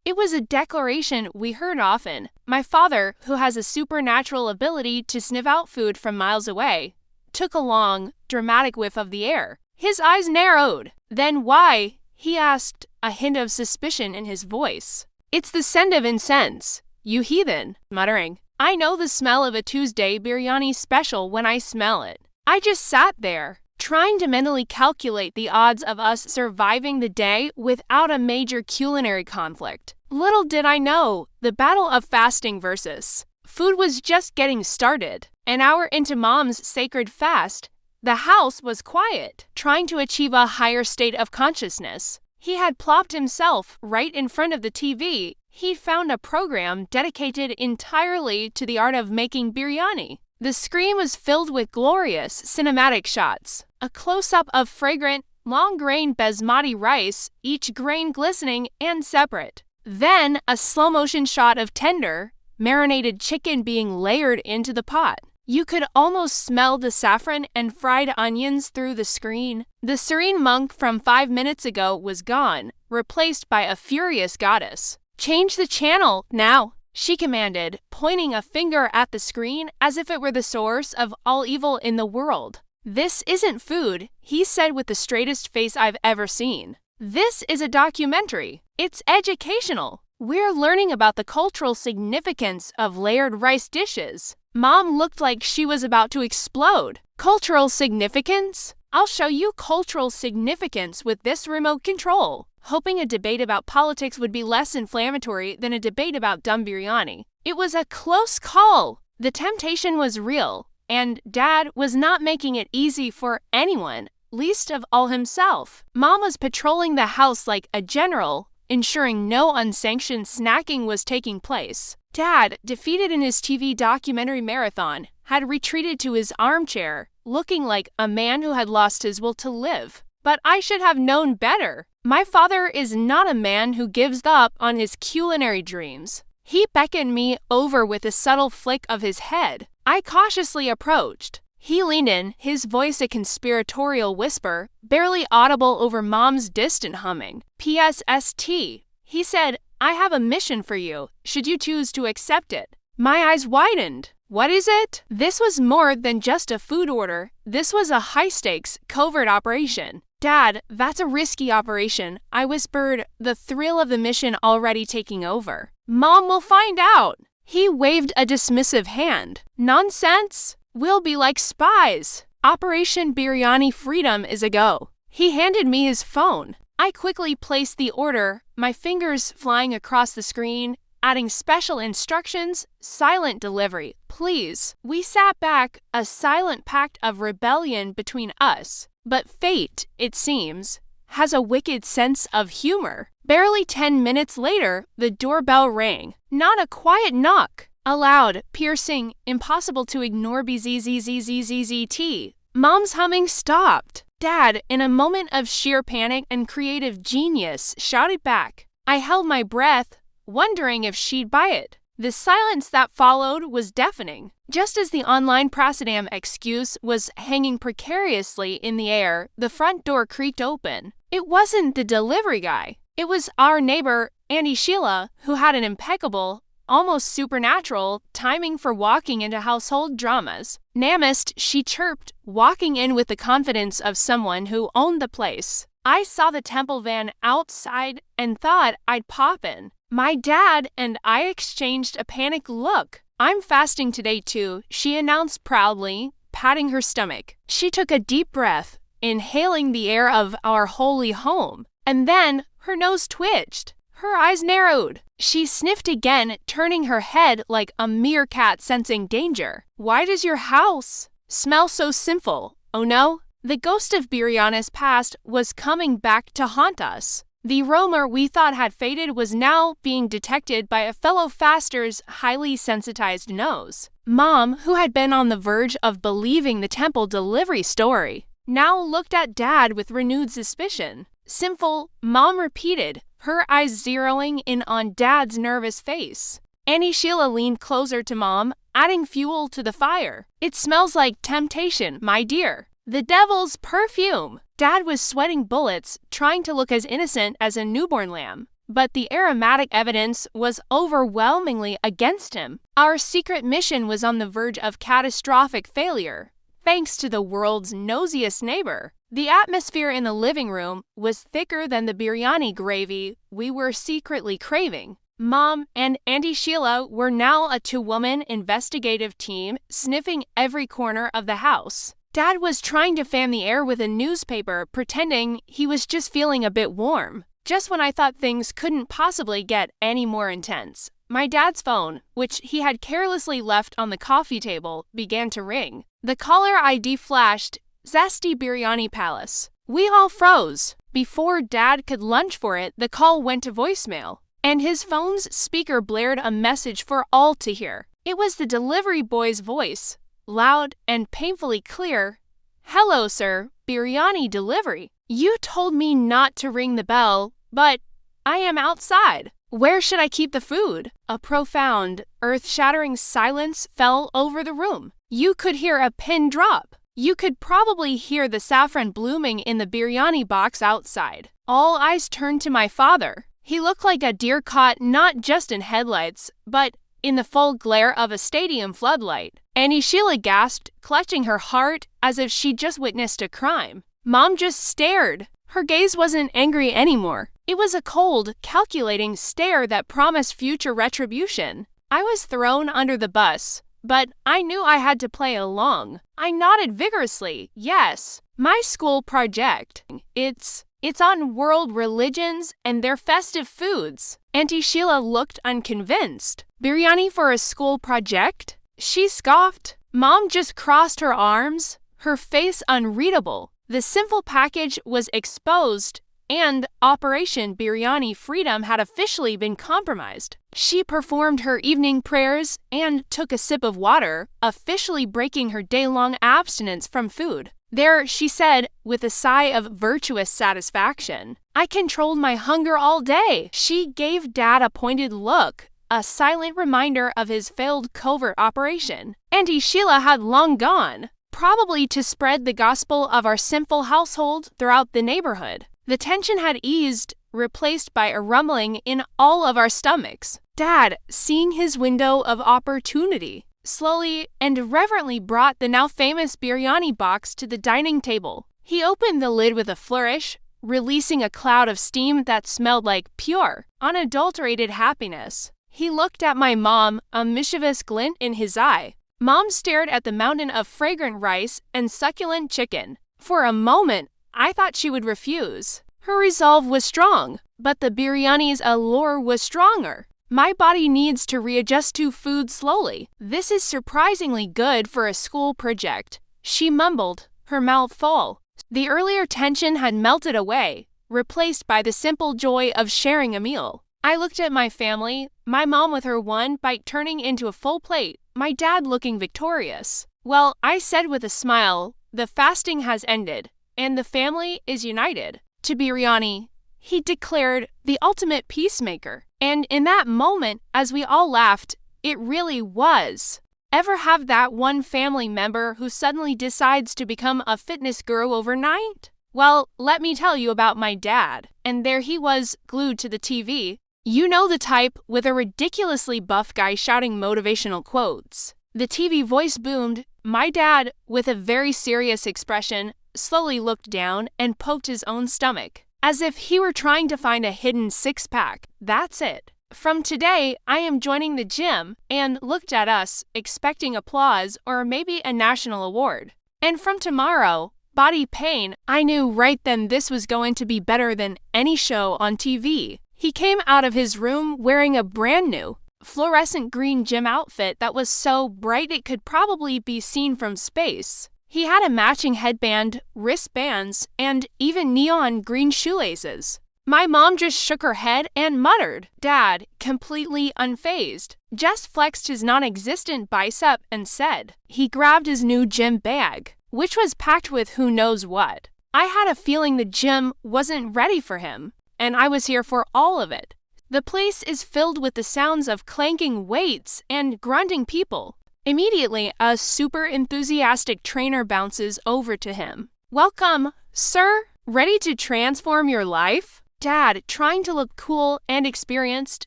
It was a declaration we heard often. My father, who has a supernatural ability to sniff out food from miles away, took a long, dramatic whiff of the air. His eyes narrowed. "Then why?" he asked, a hint of suspicion in his voice. "It's the scent of incense, you heathen," muttering. "I know the smell of a Tuesday biryani special when I smell it." I just sat there, trying to mentally calculate the odds of us surviving the day without a major culinary conflict. Little did I know, the battle of fasting versus food was just getting started. An hour into Mom's sacred fast, the house was quiet, trying to achieve a higher state of consciousness. He had plopped himself right in front of the TV. He'd found a program dedicated entirely to the art of making biryani. The screen was filled with glorious cinematic shots. A close-up of fragrant, long-grain basmati rice, each grain glistening and separate. Then a slow-motion shot of tender, marinated chicken being layered into the pot. You could almost smell the saffron and fried onions through the screen. The serene monk from 5 minutes ago was gone, replaced by a furious goddess. "Change the channel, now," she commanded, pointing a finger at the screen as if it were the source of all evil in the world. "This isn't food," he said with the straightest face I've ever seen. "This is a documentary. It's educational. We're learning about the cultural significance of layered rice dishes." Mom looked like she was about to explode. "Cultural significance? I'll show you cultural significance with this remote control." Hoping a debate about politics would be less inflammatory than a debate about dumb biryani. It was a close call. The temptation was real, and Dad was not making it easy for anyone, least of all himself. Mom was patrolling the house like a general, ensuring no unsanctioned snacking was taking place. Dad, defeated in his TV documentary marathon, had retreated to his armchair, looking like a man who had lost his will to live. But I should have known better. My father is not a man who gives up on his culinary dreams. He beckoned me over with a subtle flick of his head. I cautiously approached. He leaned in, his voice a conspiratorial whisper, barely audible over Mom's distant humming. "PSST. He said, I have a mission for you, should you choose to accept it." My eyes widened. What is it? This was more than just a food order. This was a high-stakes, covert operation. "Dad, that's a risky operation," I whispered, the thrill of the mission already taking over. "Mom will find out." He waved a dismissive hand. "Nonsense. We'll be like spies. Operation Biryani Freedom is a go." He handed me his phone. I quickly placed the order, my fingers flying across the screen, adding special instructions, silent delivery, please. We sat back, a silent pact of rebellion between us. But fate, it seems, has a wicked sense of humor. Barely 10 minutes later, the doorbell rang. Not a quiet knock. A loud, piercing, impossible to ignore bzzzzzzzt. Mom's humming stopped. Dad, in a moment of sheer panic and creative genius, shouted back. I held my breath, wondering if she'd buy it. The silence that followed was deafening. Just as the online prasadam excuse was hanging precariously in the air, the front door creaked open. It wasn't the delivery guy. It was our neighbor, Auntie Sheila, who had an impeccable, almost supernatural, timing for walking into household dramas. Namist, she chirped, walking in with the confidence of someone who owned the place. I saw the temple van outside and thought I'd pop in. My dad and I exchanged a panicked look. I'm fasting today too, she announced proudly, patting her stomach. She took a deep breath, inhaling the air of our holy home. And then her nose twitched. Her eyes narrowed. She sniffed again, turning her head like a meerkat sensing danger. Why does your house smell so sinful? Oh no? The ghost of Biryani's past was coming back to haunt us. The aroma we thought had faded was now being detected by a fellow faster's highly sensitized nose. Mom, who had been on the verge of believing the temple delivery story, now looked at Dad with renewed suspicion. Sinful, Mom repeated, her eyes zeroing in on Dad's nervous face. Auntie Sheila leaned closer to Mom, adding fuel to the fire. It smells like temptation, my dear. The devil's perfume. Dad was sweating bullets, trying to look as innocent as a newborn lamb. But the aromatic evidence was overwhelmingly against him. Our secret mission was on the verge of catastrophic failure, thanks to the world's nosiest neighbor. The atmosphere in the living room was thicker than the biryani gravy we were secretly craving. Mom and Auntie Sheila were now a two-woman investigative team sniffing every corner of the house. Dad was trying to fan the air with a newspaper, pretending he was just feeling a bit warm. Just when I thought things couldn't possibly get any more intense, my dad's phone, which he had carelessly left on the coffee table, began to ring. The caller ID flashed, Zesty Biryani Palace. We all froze. Before Dad could lunge for it, the call went to voicemail, and his phone's speaker blared a message for all to hear. It was the delivery boy's voice, loud and painfully clear. Hello, sir. Biryani delivery. You told me not to ring the bell, but I am outside. Where should I keep the food? A profound, earth-shattering silence fell over the room. You could hear a pin drop. You could probably hear the saffron blooming in the biryani box outside. All eyes turned to my father. He looked like a deer caught not just in headlights, but in the full glare of a stadium floodlight. Auntie Sheila gasped, clutching her heart as if she'd just witnessed a crime. Mom just stared. Her gaze wasn't angry anymore. It was a cold, calculating stare that promised future retribution. I was thrown under the bus, but I knew I had to play along. I nodded vigorously. Yes, my school project. It's on world religions and their festive foods. Auntie Sheila looked unconvinced. Biryani for a school project? She scoffed. Mom just crossed her arms, her face unreadable. The simple package was exposed, and Operation Biryani Freedom had officially been compromised. She performed her evening prayers and took a sip of water, officially breaking her day-long abstinence from food. There, she said, with a sigh of virtuous satisfaction, I controlled my hunger all day. She gave Dad a pointed look, a silent reminder of his failed covert operation. Auntie Sheila had long gone, probably to spread the gospel of our sinful household throughout the neighborhood. The tension had eased, replaced by a rumbling in all of our stomachs. Dad, seeing his window of opportunity, slowly and reverently brought the now famous biryani box to the dining table. He opened the lid with a flourish, releasing a cloud of steam that smelled like pure, unadulterated happiness. He looked at my mom, a mischievous glint in his eye. Mom stared at the mountain of fragrant rice and succulent chicken. For a moment, I thought she would refuse. Her resolve was strong, but the biryani's allure was stronger. My body needs to readjust to food slowly. This is surprisingly good for a school project, she mumbled, her mouth full. The earlier tension had melted away, replaced by the simple joy of sharing a meal. I looked at my family, my mom with her one bite turning into a full plate, my dad looking victorious. Well, I said with a smile, the fasting has ended, and the family is united. To biryani, he declared the ultimate peacemaker. And in that moment, as we all laughed, it really was. Ever have that one family member who suddenly decides to become a fitness guru overnight? Well, let me tell you about my dad. And there he was, glued to the TV. You know the type, with a ridiculously buff guy shouting motivational quotes. The TV voice boomed. My dad, with a very serious expression, slowly looked down and poked his own stomach, as if he were trying to find a hidden six-pack. That's it. From today, I am joining the gym, and looked at us, expecting applause or maybe a national award. And from tomorrow, body pain, I knew right then this was going to be better than any show on TV. He came out of his room wearing a brand new, fluorescent green gym outfit that was so bright it could probably be seen from space. He had a matching headband, wristbands, and even neon green shoelaces. My mom just shook her head and muttered. Dad, completely unfazed, just flexed his non-existent bicep and said. He grabbed his new gym bag, which was packed with who knows what. I had a feeling the gym wasn't ready for him, and I was here for all of it. The place is filled with the sounds of clanking weights and grunting people. Immediately, a super enthusiastic trainer bounces over to him. Welcome, sir. Ready to transform your life? Dad, trying to look cool and experienced,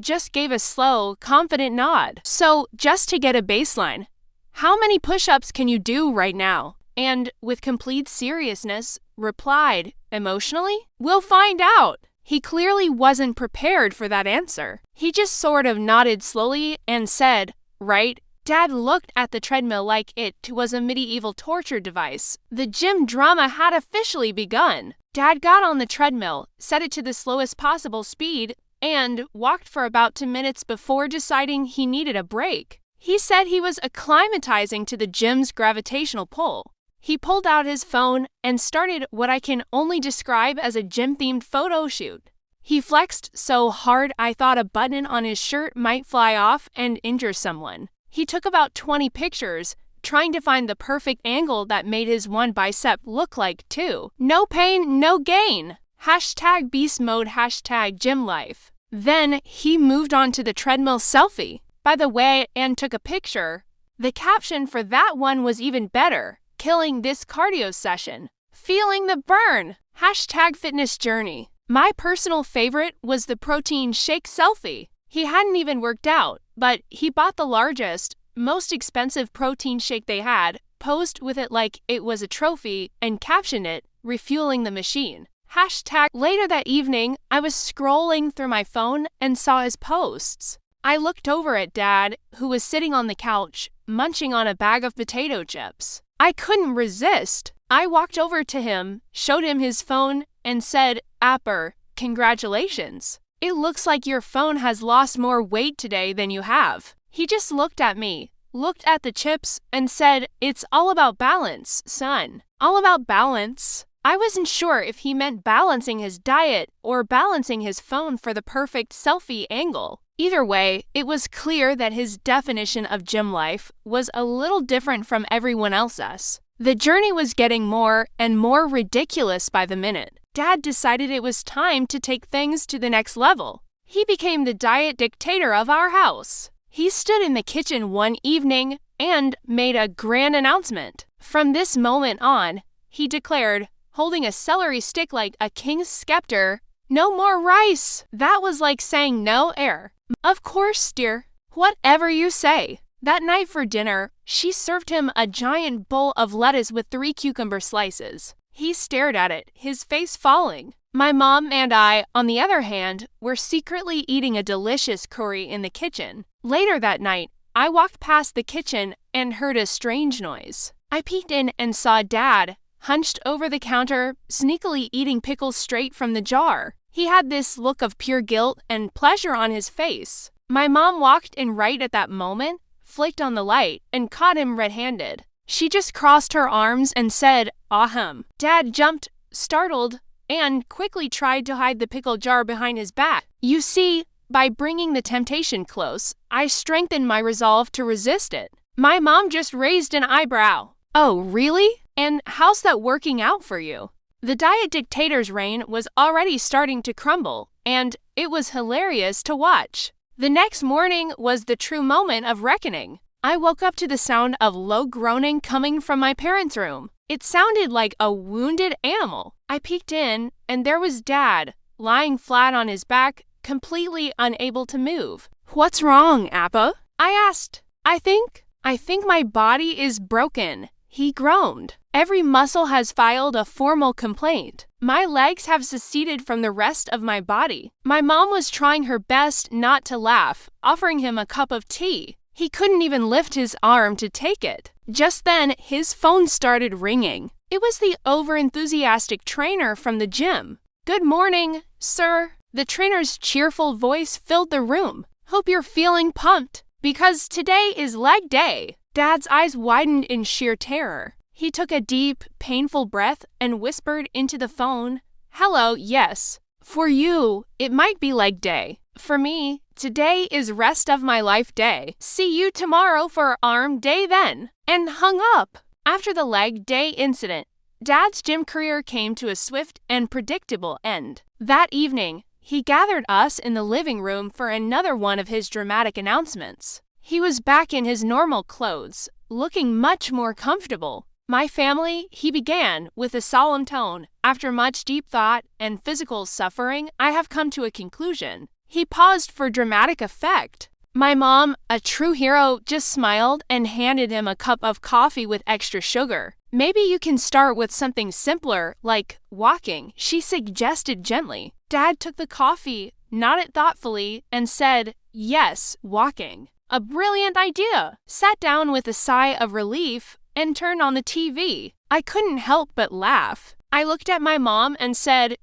just gave a slow, confident nod. So, just to get a baseline, how many push-ups can you do right now? And, with complete seriousness, replied, emotionally, we'll find out. He clearly wasn't prepared for that answer. He just sort of nodded slowly and said, right? Dad looked at the treadmill like it was a medieval torture device. The gym drama had officially begun. Dad got on the treadmill, set it to the slowest possible speed, and walked for about 2 minutes before deciding he needed a break. He said he was acclimatizing to the gym's gravitational pull. He pulled out his phone and started what I can only describe as a gym-themed photo shoot. He flexed so hard I thought a button on his shirt might fly off and injure someone. He took about 20 pictures, trying to find the perfect angle that made his one bicep look like two. No pain, no gain. Hashtag beast mode, hashtag gym life. Then he moved on to the treadmill selfie, by the way, and took a picture. The caption for that one was even better. Killing this cardio session. Feeling the burn. Hashtag fitness journey. My personal favorite was the protein shake selfie. He hadn't even worked out, but he bought the largest, most expensive protein shake they had, posed with it like it was a trophy, and captioned it, refueling the machine. Hashtag later that evening, I was scrolling through my phone and saw his posts. I looked over at Dad, who was sitting on the couch, munching on a bag of potato chips. I couldn't resist. I walked over to him, showed him his phone, and said, Apper, congratulations. It looks like your phone has lost more weight today than you have. He just looked at me, looked at the chips, and said, it's all about balance, son. All about balance? I wasn't sure if he meant balancing his diet or balancing his phone for the perfect selfie angle. Either way, it was clear that his definition of gym life was a little different from everyone else's. The journey was getting more and more ridiculous by the minute. Dad decided it was time to take things to the next level. He became the diet dictator of our house. He stood in the kitchen one evening and made a grand announcement. From this moment on, he declared, holding a celery stick like a king's scepter, no more rice. That was like saying no air. Of course, dear. Whatever you say. That night for dinner, she served him a giant bowl of lettuce with 3 cucumber slices. He stared at it, his face falling. My mom and I, on the other hand, were secretly eating a delicious curry in the kitchen. Later that night, I walked past the kitchen and heard a strange noise. I peeked in and saw Dad, hunched over the counter, sneakily eating pickles straight from the jar. He had this look of pure guilt and pleasure on his face. My mom walked in right at that moment, flicked on the light, and caught him red-handed. She just crossed her arms and said, ahem. Dad jumped, startled, and quickly tried to hide the pickle jar behind his back. You see, by bringing the temptation close, I strengthened my resolve to resist it. My mom just raised an eyebrow. Oh, really? And how's that working out for you? The diet dictator's reign was already starting to crumble, and it was hilarious to watch. The next morning was the true moment of reckoning. I woke up to the sound of low groaning coming from my parents' room. It sounded like a wounded animal. I peeked in, and there was Dad, lying flat on his back, completely unable to move. What's wrong, Appa? I asked. I think my body is broken. He groaned. Every muscle has filed a formal complaint. My legs have seceded from the rest of my body. My mom was trying her best not to laugh, offering him a cup of tea. He couldn't even lift his arm to take it. Just then, his phone started ringing. It was the over-enthusiastic trainer from the gym. Good morning, sir. The trainer's cheerful voice filled the room. Hope you're feeling pumped, because today is leg day. Dad's eyes widened in sheer terror. He took a deep, painful breath and whispered into the phone, "Hello, yes. For you, it might be leg day. For me, today is rest of my life day. See you tomorrow for arm day then," and hung up. After the leg day incident, Dad's gym career came to a swift and predictable end. That evening, he gathered us in the living room for another one of his dramatic announcements. He was back in his normal clothes, looking much more comfortable. "My family," he began with a solemn tone, "after much deep thought and physical suffering, I have come to a conclusion." He paused for dramatic effect. My mom, a true hero, just smiled and handed him a cup of coffee with extra sugar. "Maybe you can start with something simpler, like walking," she suggested gently. Dad took the coffee, nodded thoughtfully, and said, "Yes, walking. A brilliant idea." Sat down with a sigh of relief and turned on the TV. I couldn't help but laugh. I looked at my mom and said,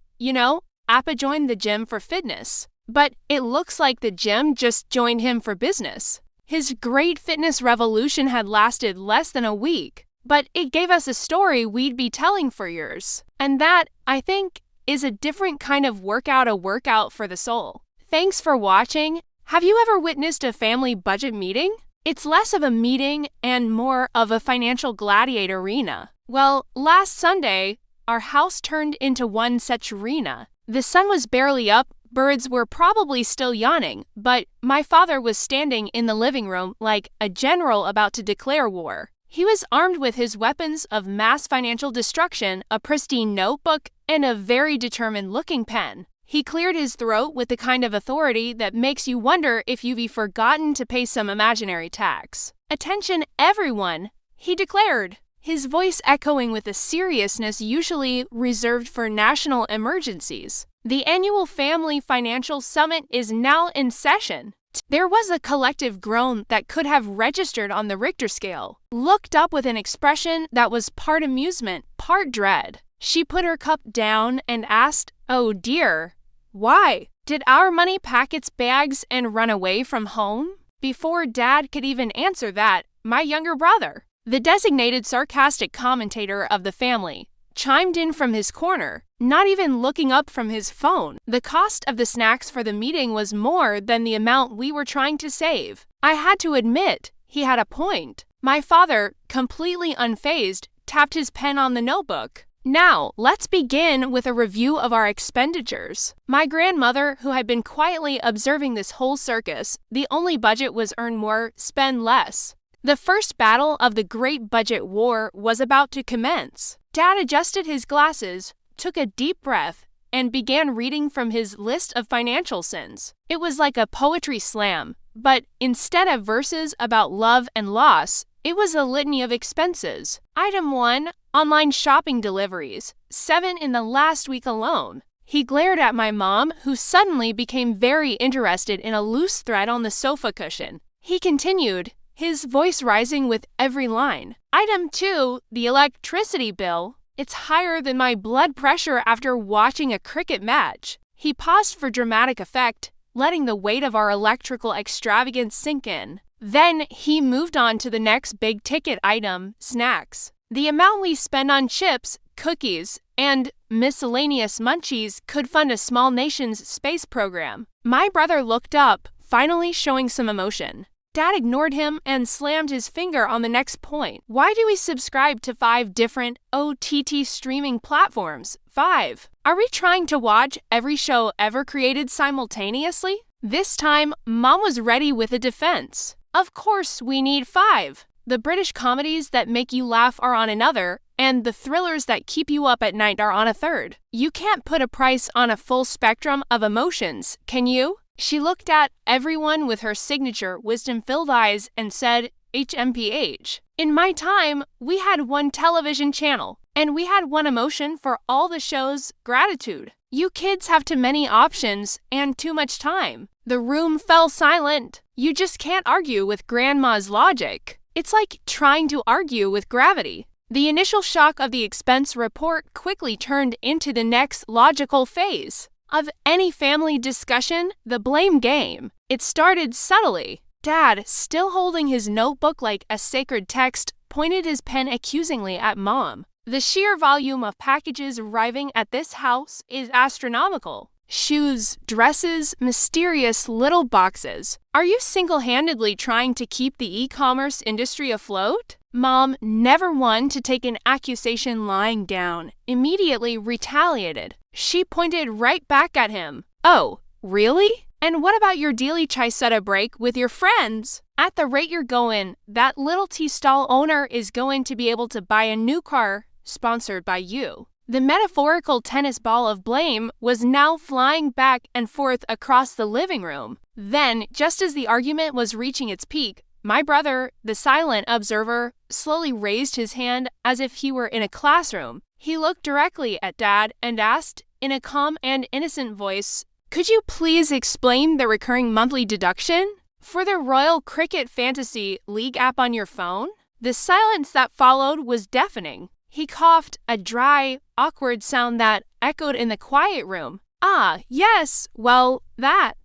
Appa joined the gym for fitness. But it looks like the gym just joined him for business. His great fitness revolution had lasted less than a week, but it gave us a story we'd be telling for years. And that, I think, is a different kind of workout for the soul. Thanks for watching. Have you ever witnessed a family budget meeting? It's less of a meeting and more of a financial gladiator arena. Well, last Sunday, our house turned into one such arena. The sun was barely up, birds were probably still yawning, but my father was standing in the living room like a general about to declare war. He was armed with his weapons of mass financial destruction, a pristine notebook, and a very determined-looking pen. He cleared his throat with the kind of authority that makes you wonder if you've forgotten to pay some imaginary tax. "Attention, everyone," he declared, his voice echoing with a seriousness usually reserved for national emergencies. "The annual Family Financial Summit is now in session." There was a collective groan that could have registered on the Richter scale. Looked up with an expression that was part amusement, part dread. She put her cup down and asked, "Oh dear, why? Did our money pack its bags and run away from home?" Before Dad could even answer that, my younger brother, the designated sarcastic commentator of the family, chimed in from his corner, not even looking up from his phone. The cost of the snacks for the meeting was more than the amount we were trying to save. I had to admit, he had a point. My father, completely unfazed, tapped his pen on the notebook. "Now, let's begin with a review of our expenditures." My grandmother, who had been quietly observing this whole circus, the only budget was earn more, spend less. The first battle of the great budget war was about to commence. Dad adjusted his glasses, took a deep breath, and began reading from his list of financial sins. It was like a poetry slam, but instead of verses about love and loss, it was a litany of expenses. Item 1, online shopping deliveries, 7 in the last week alone. He glared at my mom, who suddenly became very interested in a loose thread on the sofa cushion. He continued, his voice rising with every line. Item 2, the electricity bill. It's higher than my blood pressure after watching a cricket match. He paused for dramatic effect, letting the weight of our electrical extravagance sink in. Then he moved on to the next big-ticket item, snacks. The amount we spend on chips, cookies, and miscellaneous munchies could fund a small nation's space program. My brother looked up, finally showing some emotion. Dad ignored him and slammed his finger on the next point. Why do we subscribe to 5 different OTT streaming platforms? 5. Are we trying to watch every show ever created simultaneously? This time, Mom was ready with a defense. Of course we need 5. The British comedies that make you laugh are on another, and the thrillers that keep you up at night are on a third. You can't put a price on a full spectrum of emotions, can you? She looked at everyone with her signature wisdom-filled eyes and said, HMPH. In my time, we had one television channel, and we had one emotion for all the shows, gratitude. You kids have too many options and too much time. The room fell silent. You just can't argue with Grandma's logic. It's like trying to argue with gravity. The initial shock of the expense report quickly turned into the next logical phase. of any family discussion, the blame game. It started subtly. Dad, still holding his notebook like a sacred text, pointed his pen accusingly at Mom. The sheer volume of packages arriving at this house is astronomical. Shoes, dresses, mysterious little boxes. Are you single-handedly trying to keep the e-commerce industry afloat? Mom, never one to take an accusation lying down, immediately retaliated. She pointed right back at him. Oh, really? And what about your daily chai break with your friends? At the rate you're going, that little tea stall owner is going to be able to buy a new car sponsored by you. The metaphorical tennis ball of blame was now flying back and forth across the living room. Then, just as the argument was reaching its peak, my brother, the silent observer, slowly raised his hand as if he were in a classroom. He looked directly at Dad and asked, in a calm and innocent voice, "Could you please explain the recurring monthly deduction for the Royal Cricket Fantasy League app on your phone?" The silence that followed was deafening. He coughed, a dry, awkward sound that echoed in the quiet room. "Ah, yes, well, that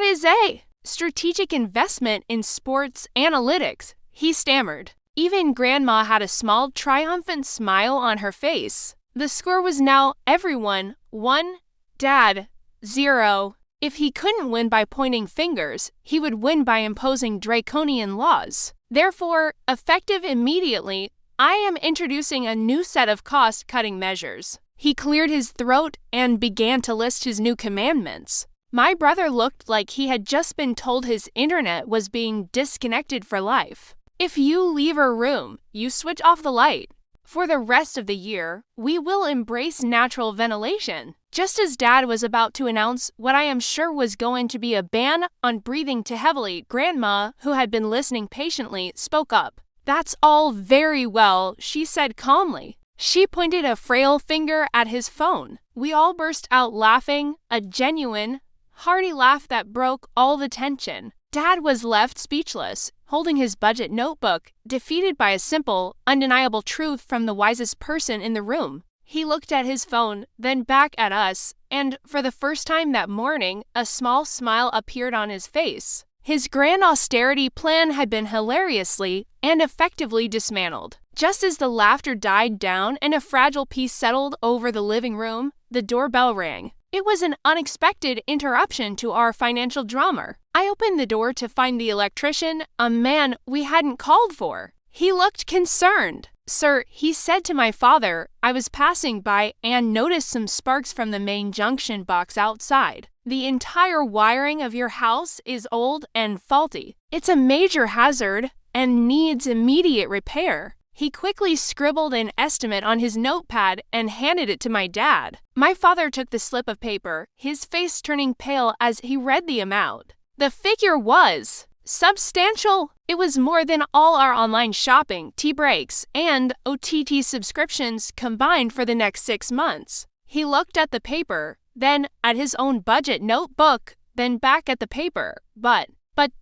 is a strategic investment in sports analytics," he stammered. Even Grandma had a small, triumphant smile on her face. The score was now everyone 1, Dad 0. If he couldn't win by pointing fingers, he would win by imposing draconian laws. Therefore, effective immediately, I am introducing a new set of cost-cutting measures. He cleared his throat and began to list his new commandments. My brother looked like he had just been told his internet was being disconnected for life. If you leave our room, you switch off the light. For the rest of the year, we will embrace natural ventilation. Just as Dad was about to announce what I am sure was going to be a ban on breathing too heavily, Grandma, who had been listening patiently, spoke up. "That's all very well," she said calmly. She pointed a frail finger at his phone. We all burst out laughing, a genuine, hearty laugh that broke all the tension. Dad was left speechless, holding his budget notebook, defeated by a simple, undeniable truth from the wisest person in the room. He looked at his phone, then back at us, and for the first time that morning, a small smile appeared on his face. His grand austerity plan had been hilariously and effectively dismantled. Just as the laughter died down and a fragile peace settled over the living room, the doorbell rang. It was an unexpected interruption to our financial drama. I opened the door to find the electrician, a man we hadn't called for. He looked concerned. "Sir," he said to my father, "I was passing by and noticed some sparks from the main junction box outside. The entire wiring of your house is old and faulty. It's a major hazard and needs immediate repair." He quickly scribbled an estimate on his notepad and handed it to my dad. My father took the slip of paper, his face turning pale as he read the amount. The figure was substantial. It was more than all our online shopping, tea breaks, and OTT subscriptions combined for the next 6 months. He looked at the paper, then at his own budget notebook, then back at the paper. But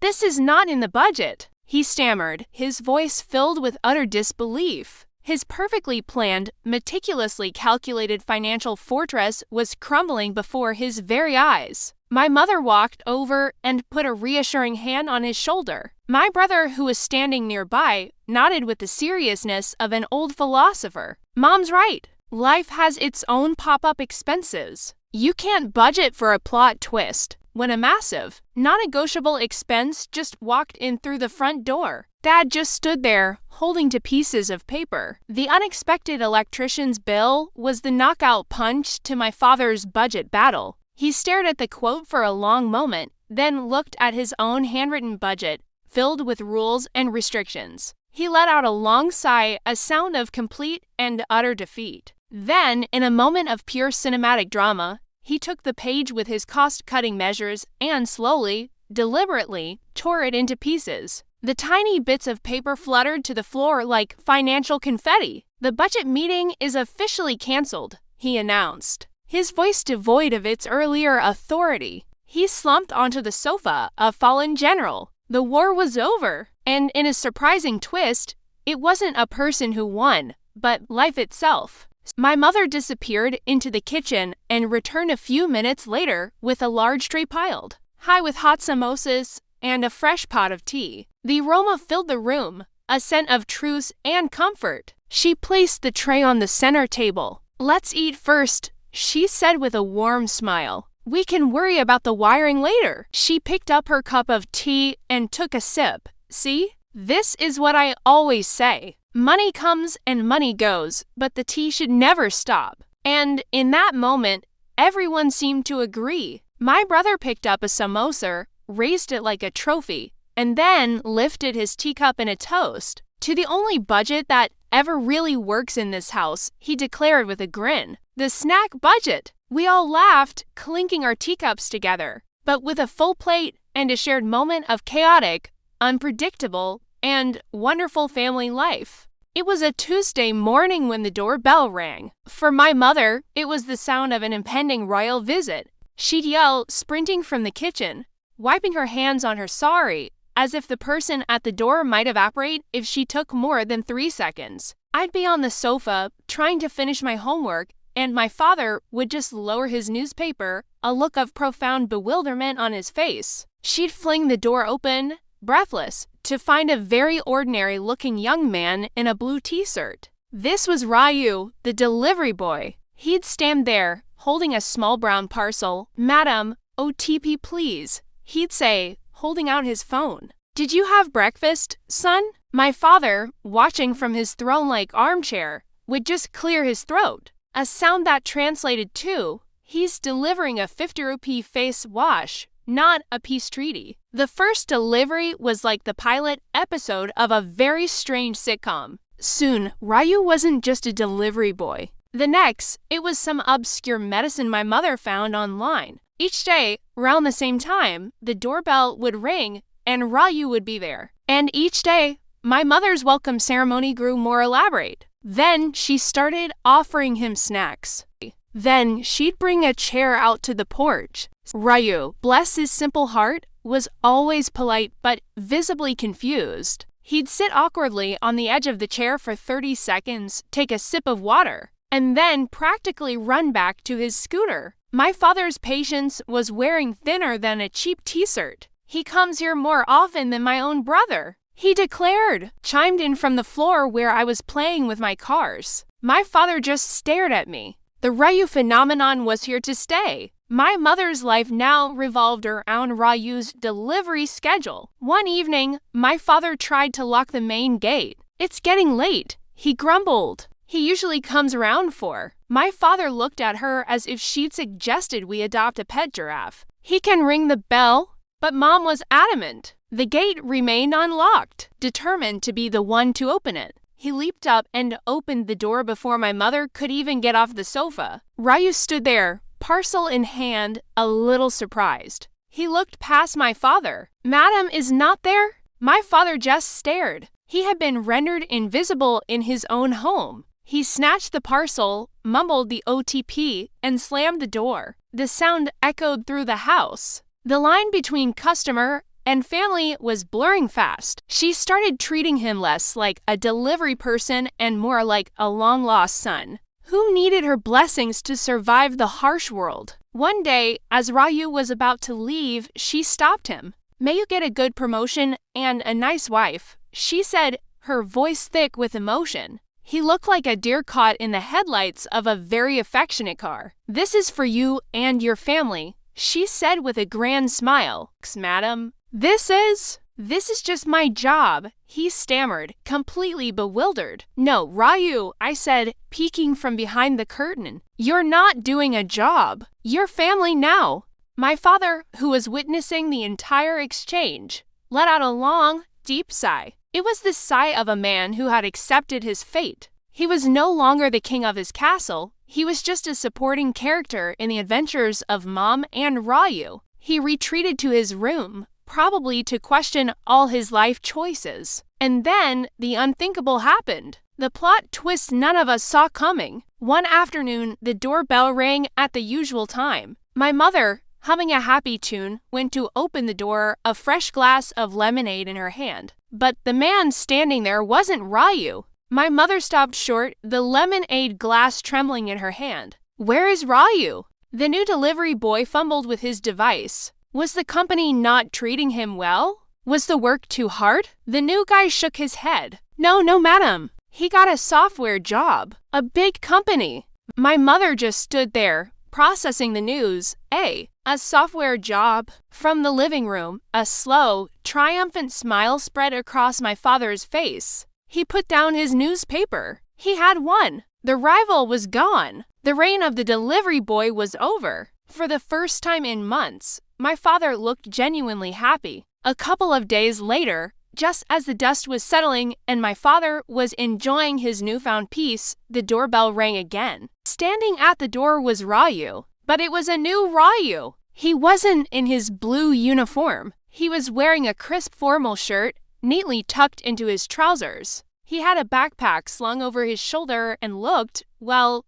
this is not in the budget," he stammered, his voice filled with utter disbelief. His perfectly planned, meticulously calculated financial fortress was crumbling before his very eyes. My mother walked over and put a reassuring hand on his shoulder. My brother, who was standing nearby, nodded with the seriousness of an old philosopher. "Mom's right. Life has its own pop-up expenses. You can't budget for a plot twist when a massive, non-negotiable expense just walked in through the front door." Dad just stood there, holding to pieces of paper. The unexpected electrician's bill was the knockout punch to my father's budget battle. He stared at the quote for a long moment, then looked at his own handwritten budget, filled with rules and restrictions. He let out a long sigh, a sound of complete and utter defeat. Then, in a moment of pure cinematic drama, he took the page with his cost-cutting measures and slowly, deliberately, tore it into pieces. The tiny bits of paper fluttered to the floor like financial confetti. "The budget meeting is officially canceled," he announced, his voice devoid of its earlier authority. He slumped onto the sofa, a fallen general. The war was over, and in a surprising twist, it wasn't a person who won, but life itself. My mother disappeared into the kitchen and returned a few minutes later with a large tray piled high with hot samosas and a fresh pot of tea. The aroma filled the room, a scent of truce and comfort. She placed the tray on the center table. "Let's eat first," she said with a warm smile. "We can worry about the wiring later." She picked up her cup of tea and took a sip. "See? This is what I always say. Money comes and money goes, but the tea should never stop." And in that moment, everyone seemed to agree. My brother picked up a samosa, raised it like a trophy, and then lifted his teacup in a toast to the only budget that ever really works in this house, he declared with a grin. "The snack budget." We all laughed, clinking our teacups together, but with a full plate and a shared moment of chaotic, unpredictable, and wonderful family life. It was a Tuesday morning when the doorbell rang. For my mother, it was the sound of an impending royal visit. She'd yell, sprinting from the kitchen, wiping her hands on her sari, as if the person at the door might evaporate if she took more than 3 seconds. I'd be on the sofa, trying to finish my homework, and my father would just lower his newspaper, a look of profound bewilderment on his face. She'd fling the door open, breathless, to find a very ordinary-looking young man in a blue t-shirt. This was Ryu, the delivery boy. He'd stand there, holding a small brown parcel. "Madam, OTP please," he'd say, holding out his phone. "Did you have breakfast, son?" My father, watching from his throne-like armchair, would just clear his throat. A sound that translated to, "He's delivering a 50 rupee face wash, not a peace treaty." The first delivery was like the pilot episode of a very strange sitcom. Soon, Ryu wasn't just a delivery boy. The next, it was some obscure medicine my mother found online. Each day, around the same time, the doorbell would ring and Ryu would be there. And each day, my mother's welcome ceremony grew more elaborate. Then she started offering him snacks. Then she'd bring a chair out to the porch. Ryu, bless his simple heart, was always polite but visibly confused. He'd sit awkwardly on the edge of the chair for 30 seconds, take a sip of water, and then practically run back to his scooter. My father's patience was wearing thinner than a cheap t-shirt. "He comes here more often than my own brother," he declared, chimed in from the floor where I was playing with my cars. My father just stared at me. The Ryu phenomenon was here to stay. My mother's life now revolved around Ryu's delivery schedule. One evening, my father tried to lock the main gate. "It's getting late," he grumbled. "He usually comes around 4." My father looked at her as if she'd suggested we adopt a pet giraffe. "He can ring the bell," but Mom was adamant. The gate remained unlocked, determined to be the one to open it. He leaped up and opened the door before my mother could even get off the sofa. Ryu stood there, parcel in hand, a little surprised. He looked past my father. "Madam is not there?" My father just stared. He had been rendered invisible in his own home. He snatched the parcel, mumbled the OTP, and slammed the door. The sound echoed through the house. The line between customer and family was blurring fast. She started treating him less like a delivery person and more like a long-lost son, who needed her blessings to survive the harsh world. One day, as Ryu was about to leave, she stopped him. "May you get a good promotion and a nice wife," she said, her voice thick with emotion. He looked like a deer caught in the headlights of a very affectionate car. "This is for you and your family," she said with a grand smile. "Madam, This is just my job," he stammered, completely bewildered. "No, Ryu," I said, peeking from behind the curtain. "You're not doing a job. You're family now." My father, who was witnessing the entire exchange, let out a long, deep sigh. It was the sigh of a man who had accepted his fate. He was no longer the king of his castle. He was just a supporting character in the adventures of Mom and Ryu. He retreated to his room, probably to question all his life choices. And then the unthinkable happened. The plot twist none of us saw coming. One afternoon, the doorbell rang at the usual time. My mother, humming a happy tune, went to open the door, a fresh glass of lemonade in her hand. But the man standing there wasn't Ryu. My mother stopped short, the lemonade glass trembling in her hand. Where is Ryu? The new delivery boy fumbled with his device. Was the company not treating him well? Was the work too hard? The new guy shook his head. No, madam. He got a software job. A big company. My mother just stood there, processing the news. A software job. From the living room, a slow, triumphant smile spread across my father's face. He put down his newspaper. He had won. The rival was gone. The reign of the delivery boy was over. For the first time in months, my father looked genuinely happy. A couple of days later, just as the dust was settling and my father was enjoying his newfound peace, the doorbell rang again. Standing at the door was Ryu, but it was a new Ryu. He wasn't in his blue uniform. He was wearing a crisp formal shirt, neatly tucked into his trousers. He had a backpack slung over his shoulder and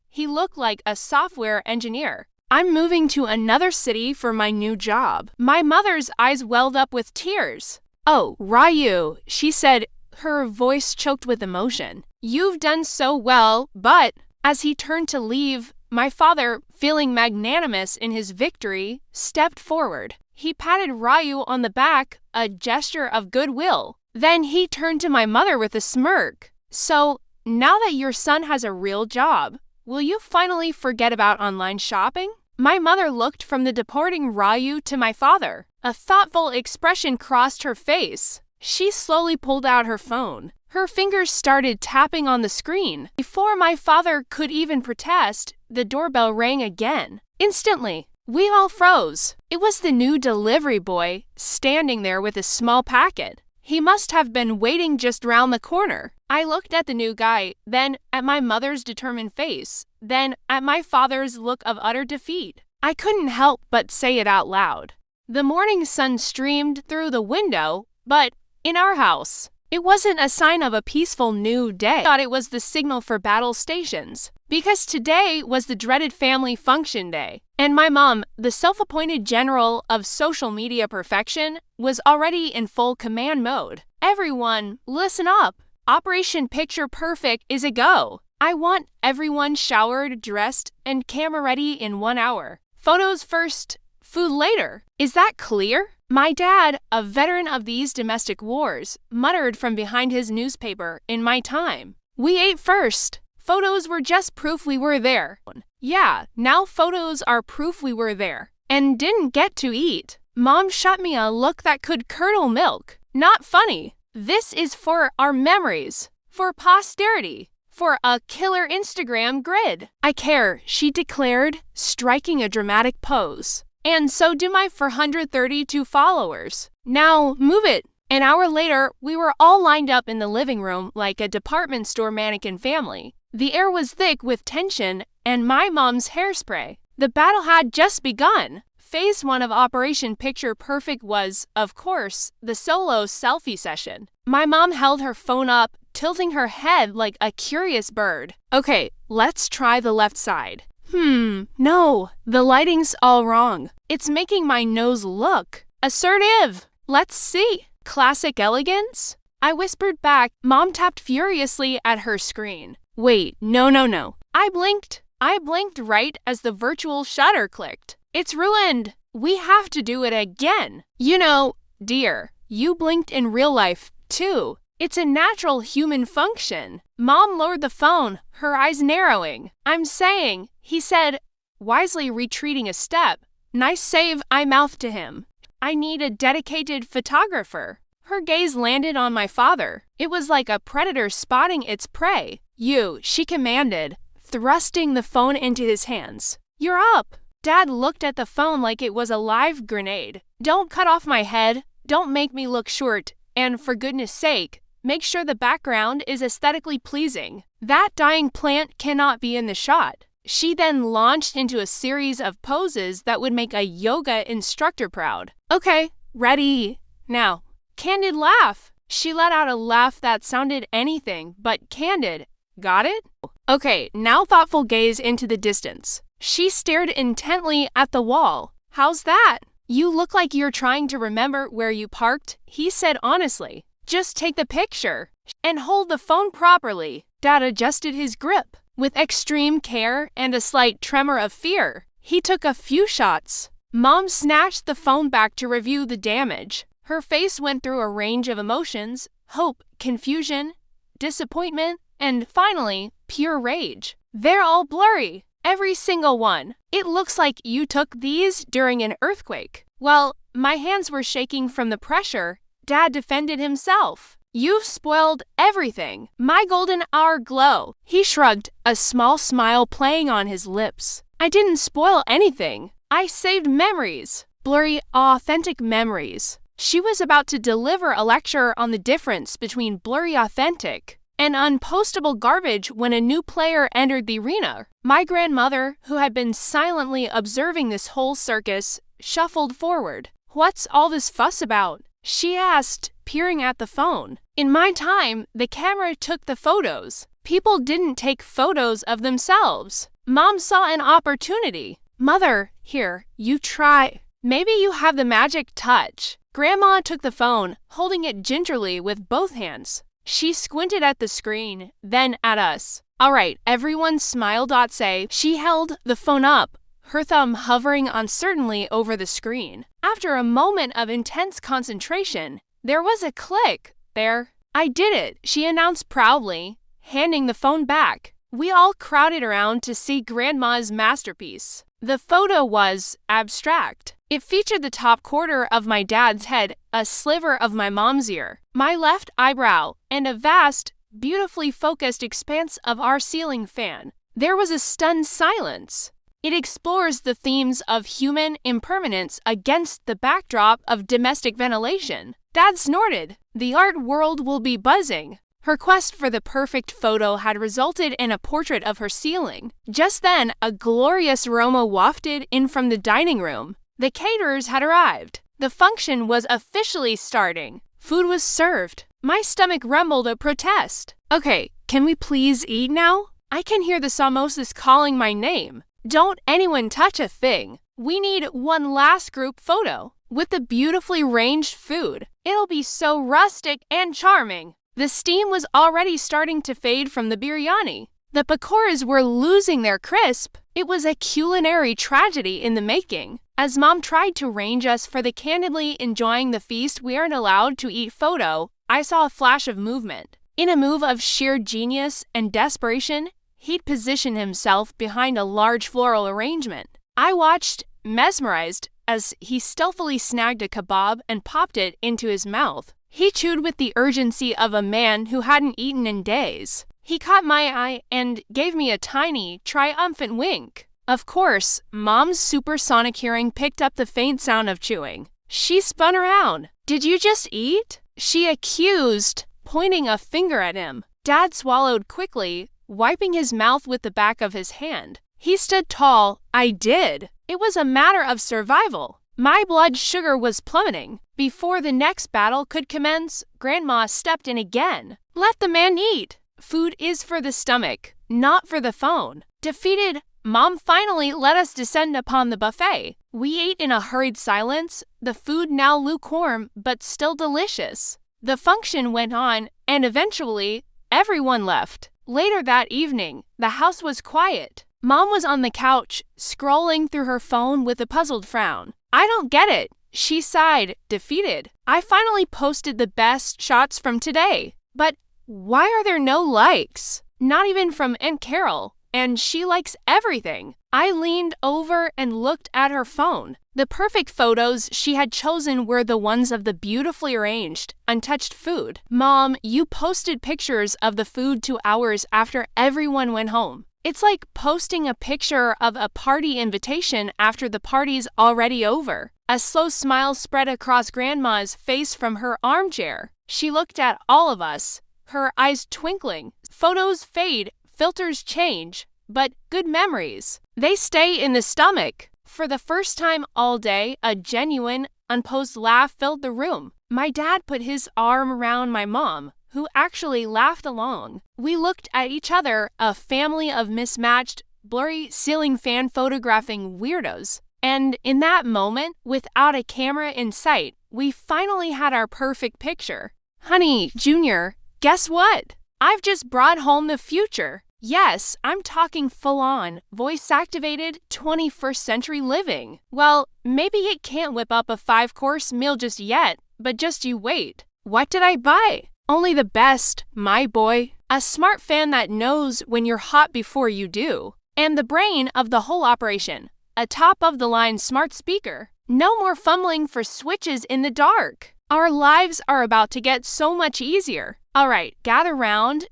he looked like a software engineer. I'm moving to another city for my new job. My mother's eyes welled up with tears. Oh, Ryu, she said, her voice choked with emotion. You've done so well, but as he turned to leave, my father, feeling magnanimous in his victory, stepped forward. He patted Ryu on the back, a gesture of goodwill. Then he turned to my mother with a smirk. So, now that your son has a real job, will you finally forget about online shopping? My mother looked from the departing Ryu to my father. A thoughtful expression crossed her face. She slowly pulled out her phone. Her fingers started tapping on the screen. Before my father could even protest, the doorbell rang again. Instantly, we all froze. It was the new delivery boy, standing there with a small packet. He must have been waiting just round the corner. I looked at the new guy, then at my mother's determined face, then at my father's look of utter defeat. I couldn't help but say it out loud. The morning sun streamed through the window, but in our house, it wasn't a sign of a peaceful new day. I thought it was the signal for battle stations, because today was the dreaded family function day, and my mom, the self-appointed general of social media perfection, was already in full command mode. Everyone, listen up. Operation Picture Perfect is a go. I want everyone showered, dressed, and camera ready in 1 hour. Photos first, food later. Is that clear? My dad, a veteran of these domestic wars, muttered from behind his newspaper in my time. We ate first. Photos were just proof we were there. Yeah, now photos are proof we were there. And didn't get to eat. Mom shot me a look that could curdle milk. Not funny. This is for our memories. For posterity. For a killer Instagram grid. I care, she declared, striking a dramatic pose. And so do my 432 followers. Now, move it. An hour later, we were all lined up in the living room like a department store mannequin family. The air was thick with tension and my mom's hairspray. The battle had just begun. Phase 1 of Operation Picture Perfect was, of course, the solo selfie session. My mom held her phone up, tilting her head like a curious bird. Okay, let's try the left side. No, the lighting's all wrong. It's making my nose look assertive. Let's see. Classic elegance? I whispered back. Mom tapped furiously at her screen. Wait, no. I blinked right as the virtual shutter clicked. It's ruined. We have to do it again. You know, dear, you blinked in real life, too. It's a natural human function. Mom lowered the phone, her eyes narrowing. I'm saying, he said, wisely retreating a step. Nice save, I mouthed to him. I need a dedicated photographer. Her gaze landed on my father. It was like a predator spotting its prey. You, she commanded, thrusting the phone into his hands. You're up. Dad looked at the phone like it was a live grenade. Don't cut off my head. Don't make me look short. And for goodness sake, make sure the background is aesthetically pleasing. That dying plant cannot be in the shot. She then launched into a series of poses that would make a yoga instructor proud. Okay, ready. Now, candid laugh. She let out a laugh that sounded anything but candid. Got it? Okay, now thoughtful gaze into the distance. She stared intently at the wall. How's that? You look like you're trying to remember where you parked, he said honestly. Just take the picture and hold the phone properly. Dad adjusted his grip. With extreme care and a slight tremor of fear, he took a few shots. Mom snatched the phone back to review the damage. Her face went through a range of emotions: hope, confusion, disappointment, and finally, pure rage. They're all blurry. Every single one. It looks like you took these during an earthquake. Well, my hands were shaking from the pressure. Dad defended himself. You've spoiled everything. My golden hour glow. He shrugged, a small smile playing on his lips. I didn't spoil anything. I saved memories. Blurry, authentic memories. She was about to deliver a lecture on the difference between blurry authentic and unpostable garbage when a new player entered the arena. My grandmother, who had been silently observing this whole circus, shuffled forward. What's all this fuss about? She asked, peering at the phone. In my time, the camera took the photos. People didn't take photos of themselves. Mom saw an opportunity. Mother, here, you try. Maybe you have the magic touch. Grandma took the phone, holding it gingerly with both hands. She squinted at the screen, then at us. All right, everyone smile. Say. She held the phone up, her thumb hovering uncertainly over the screen. After a moment of intense concentration, there was a click. There. I did it, she announced proudly, handing the phone back. We all crowded around to see Grandma's masterpiece. The photo was abstract. It featured the top quarter of my dad's head, a sliver of my mom's ear, my left eyebrow, and a vast, beautifully focused expanse of our ceiling fan. There was a stunned silence. It explores the themes of human impermanence against the backdrop of domestic ventilation. Dad snorted. The art world will be buzzing. Her quest for the perfect photo had resulted in a portrait of her ceiling. Just then, a glorious aroma wafted in from the dining room. The caterers had arrived. The function was officially starting. Food was served. My stomach rumbled a protest. Okay, can we please eat now? I can hear the samosas calling my name. Don't anyone touch a thing. We need one last group photo with the beautifully ranged food. It'll be so rustic and charming. The steam was already starting to fade from the biryani. The pakoras were losing their crisp. It was a culinary tragedy in the making. As Mom tried to arrange us for the candidly enjoying the feast we aren't allowed to eat photo, I saw a flash of movement. In a move of sheer genius and desperation, he'd positioned himself behind a large floral arrangement. I watched, mesmerized, as he stealthily snagged a kebab and popped it into his mouth. He chewed with the urgency of a man who hadn't eaten in days. He caught my eye and gave me a tiny, triumphant wink. Of course, Mom's supersonic hearing picked up the faint sound of chewing. She spun around. Did you just eat? She accused, pointing a finger at him. Dad swallowed quickly, wiping his mouth with the back of his hand. He stood tall. I did. It was a matter of survival. My blood sugar was plummeting. Before the next battle could commence, Grandma stepped in again. Let the man eat. Food is for the stomach, not for the phone. Defeated, Mom finally let us descend upon the buffet. We ate in a hurried silence, the food now lukewarm but still delicious. The function went on, and eventually, everyone left. Later that evening, the house was quiet. Mom was on the couch, scrolling through her phone with a puzzled frown. I don't get it, she sighed, defeated. I finally posted the best shots from today. But why are there no likes? Not even from Aunt Carol. And she likes everything. I leaned over and looked at her phone. The perfect photos she had chosen were the ones of the beautifully arranged, untouched food. Mom, you posted pictures of the food 2 hours after everyone went home. It's like posting a picture of a party invitation after the party's already over. A slow smile spread across Grandma's face from her armchair. She looked at all of us, her eyes twinkling. Photos fade, filters change, but good memories, they stay in the stomach. For the first time all day, a genuine, unposed laugh filled the room. My dad put his arm around my mom, who actually laughed along. We looked at each other, a family of mismatched, blurry ceiling fan photographing weirdos. And in that moment, without a camera in sight, we finally had our perfect picture. Honey, Junior, guess what? I've just brought home the future. Yes, I'm talking full-on, voice-activated, 21st century living. Well, maybe it can't whip up a 5-course meal just yet, but just you wait. What did I buy? Only the best, my boy. A smart fan that knows when you're hot before you do. And the brain of the whole operation. A top-of-the-line smart speaker. No more fumbling for switches in the dark. Our lives are about to get so much easier. All right, gather round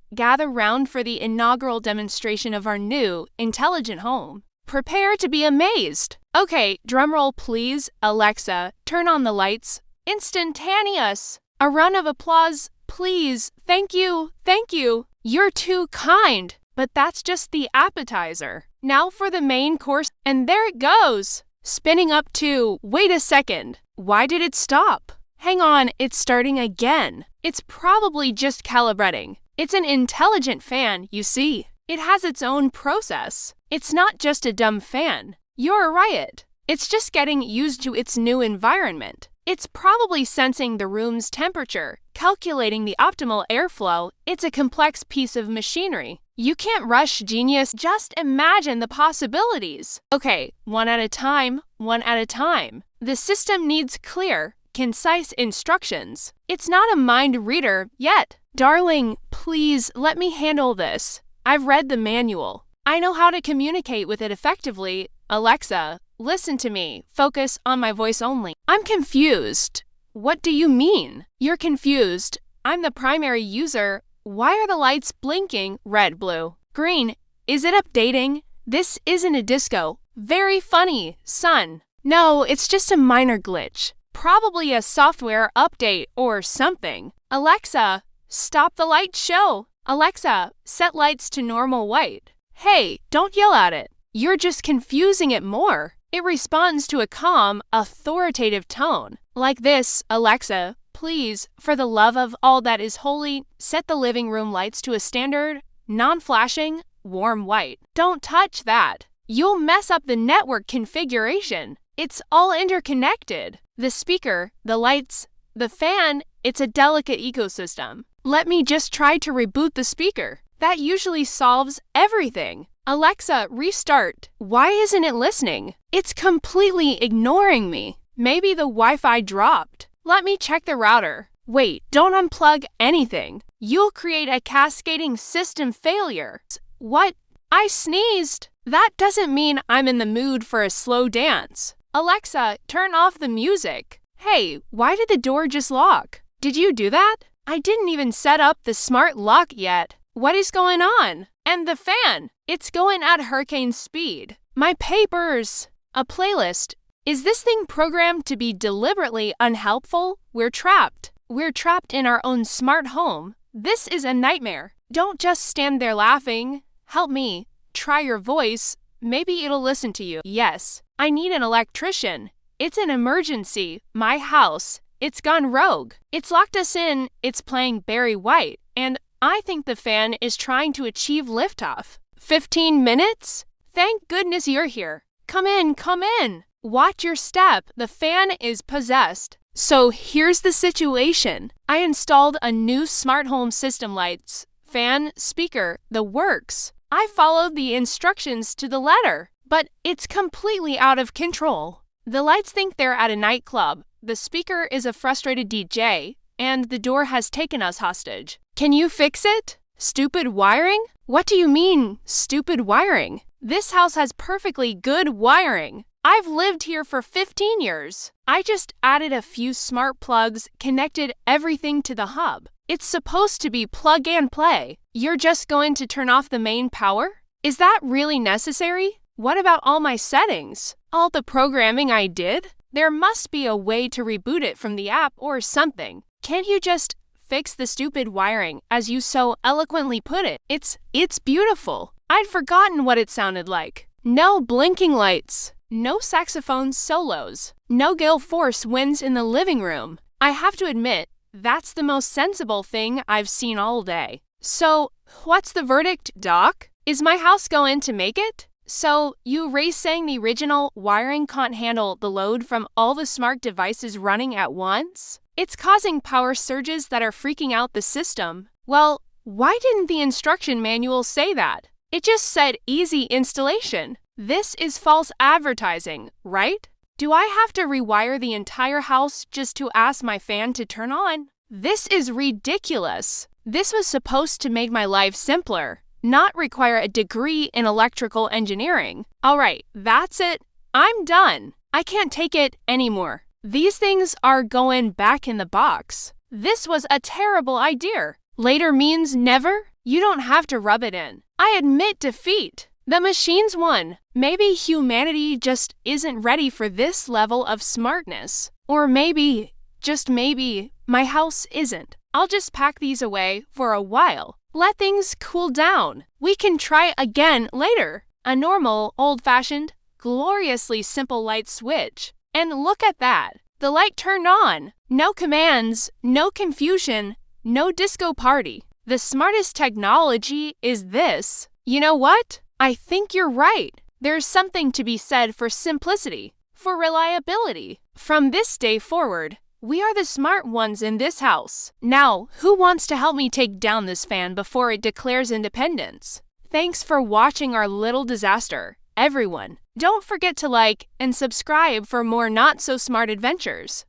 for the inaugural demonstration of our new, intelligent home. Prepare to be amazed. Okay, drumroll please. Alexa, turn on the lights. Instantaneous. A run of applause, please. Thank you, thank you. You're too kind. But that's just the appetizer. Now for the main course, and there it goes. Spinning up to, wait a second. Why did it stop? Hang on, it's starting again. It's probably just calibrating. It's an intelligent fan, you see. It has its own process. It's not just a dumb fan. You're a riot. It's just getting used to its new environment. It's probably sensing the room's temperature, calculating the optimal airflow. It's a complex piece of machinery. You can't rush genius. Just imagine the possibilities. Okay, one at a time, one at a time. The system needs clear, concise instructions. It's not a mind reader yet. Darling, please let me handle this. I've read the manual. I know how to communicate with it effectively. Alexa, listen to me. Focus on my voice only. I'm confused. What do you mean? You're confused. I'm the primary user. Why are the lights blinking red, blue, green? Is it updating? This isn't a disco. Very funny, son. No, it's just a minor glitch. Probably a software update or something. Alexa, stop the light show. Alexa, set lights to normal white. Hey, don't yell at it. You're just confusing it more. It responds to a calm, authoritative tone. Like this, Alexa, please, for the love of all that is holy, set the living room lights to a standard, non-flashing, warm white. Don't touch that. You'll mess up the network configuration. It's all interconnected. The speaker, the lights, the fan, it's a delicate ecosystem. Let me just try to reboot the speaker. That usually solves everything. Alexa, restart. Why isn't it listening? It's completely ignoring me. Maybe the Wi-Fi dropped. Let me check the router. Wait, don't unplug anything. You'll create a cascading system failure. What? I sneezed. That doesn't mean I'm in the mood for a slow dance. Alexa, turn off the music. Hey, why did the door just lock? Did you do that? I didn't even set up the smart lock yet. What is going on? And the fan, it's going at hurricane speed. My papers. A playlist. Is this thing programmed to be deliberately unhelpful? We're trapped. We're trapped in our own smart home. This is a nightmare. Don't just stand there laughing. Help me. Try your voice. Maybe it'll listen to you. Yes, I need an electrician. It's an emergency. My house. It's gone rogue. It's locked us in. It's playing Barry White. And I think the fan is trying to achieve liftoff. 15 minutes? Thank goodness you're here. Come in, come in. Watch your step. The fan is possessed. So here's the situation. I installed a new smart home system lights, fan, speaker, the works. I followed the instructions to the letter, but it's completely out of control. The lights think they're at a nightclub. The speaker is a frustrated DJ, and the door has taken us hostage. Can you fix it? Stupid wiring? What do you mean, stupid wiring? This house has perfectly good wiring. I've lived here for 15 years. I just added a few smart plugs, connected everything to the hub. It's supposed to be plug and play. You're just going to turn off the main power? Is that really necessary? What about all my settings? All the programming I did? There must be a way to reboot it from the app or something. Can't you just fix the stupid wiring, as you so eloquently put it? It's beautiful. I'd forgotten what it sounded like. No blinking lights. No saxophone solos. No gale force winds in the living room. I have to admit, that's the most sensible thing I've seen all day. So, what's the verdict, Doc? Is my house going to make it? So, you saying the original wiring can't handle the load from all the smart devices running at once? It's causing power surges that are freaking out the system. Well, Why didn't the instruction manual say that? It just said easy installation. This is false advertising, right? Do I have to rewire the entire house just to ask my fan to turn on? This is ridiculous. This was supposed to make my life simpler, not require a degree in electrical engineering. Alright, that's it. I'm done. I can't take it anymore. These things are going back in the box. This was a terrible idea. Later means never? You don't have to rub it in. I admit defeat. The machines won. Maybe humanity just isn't ready for this level of smartness. Or maybe, just maybe, my house isn't. I'll just pack these away for a while. Let things cool down. We can try again later. A normal, old-fashioned, gloriously simple light switch. And look at that. The light turned on. No commands, no confusion, no disco party. The smartest technology is this. You know what? I think you're right. There's something to be said for simplicity, for reliability. From this day forward, we are the smart ones in this house. Now, who wants to help me take down this fan before it declares independence? Thanks for watching our little disaster, everyone. Don't forget to like and subscribe for more not-so-smart adventures.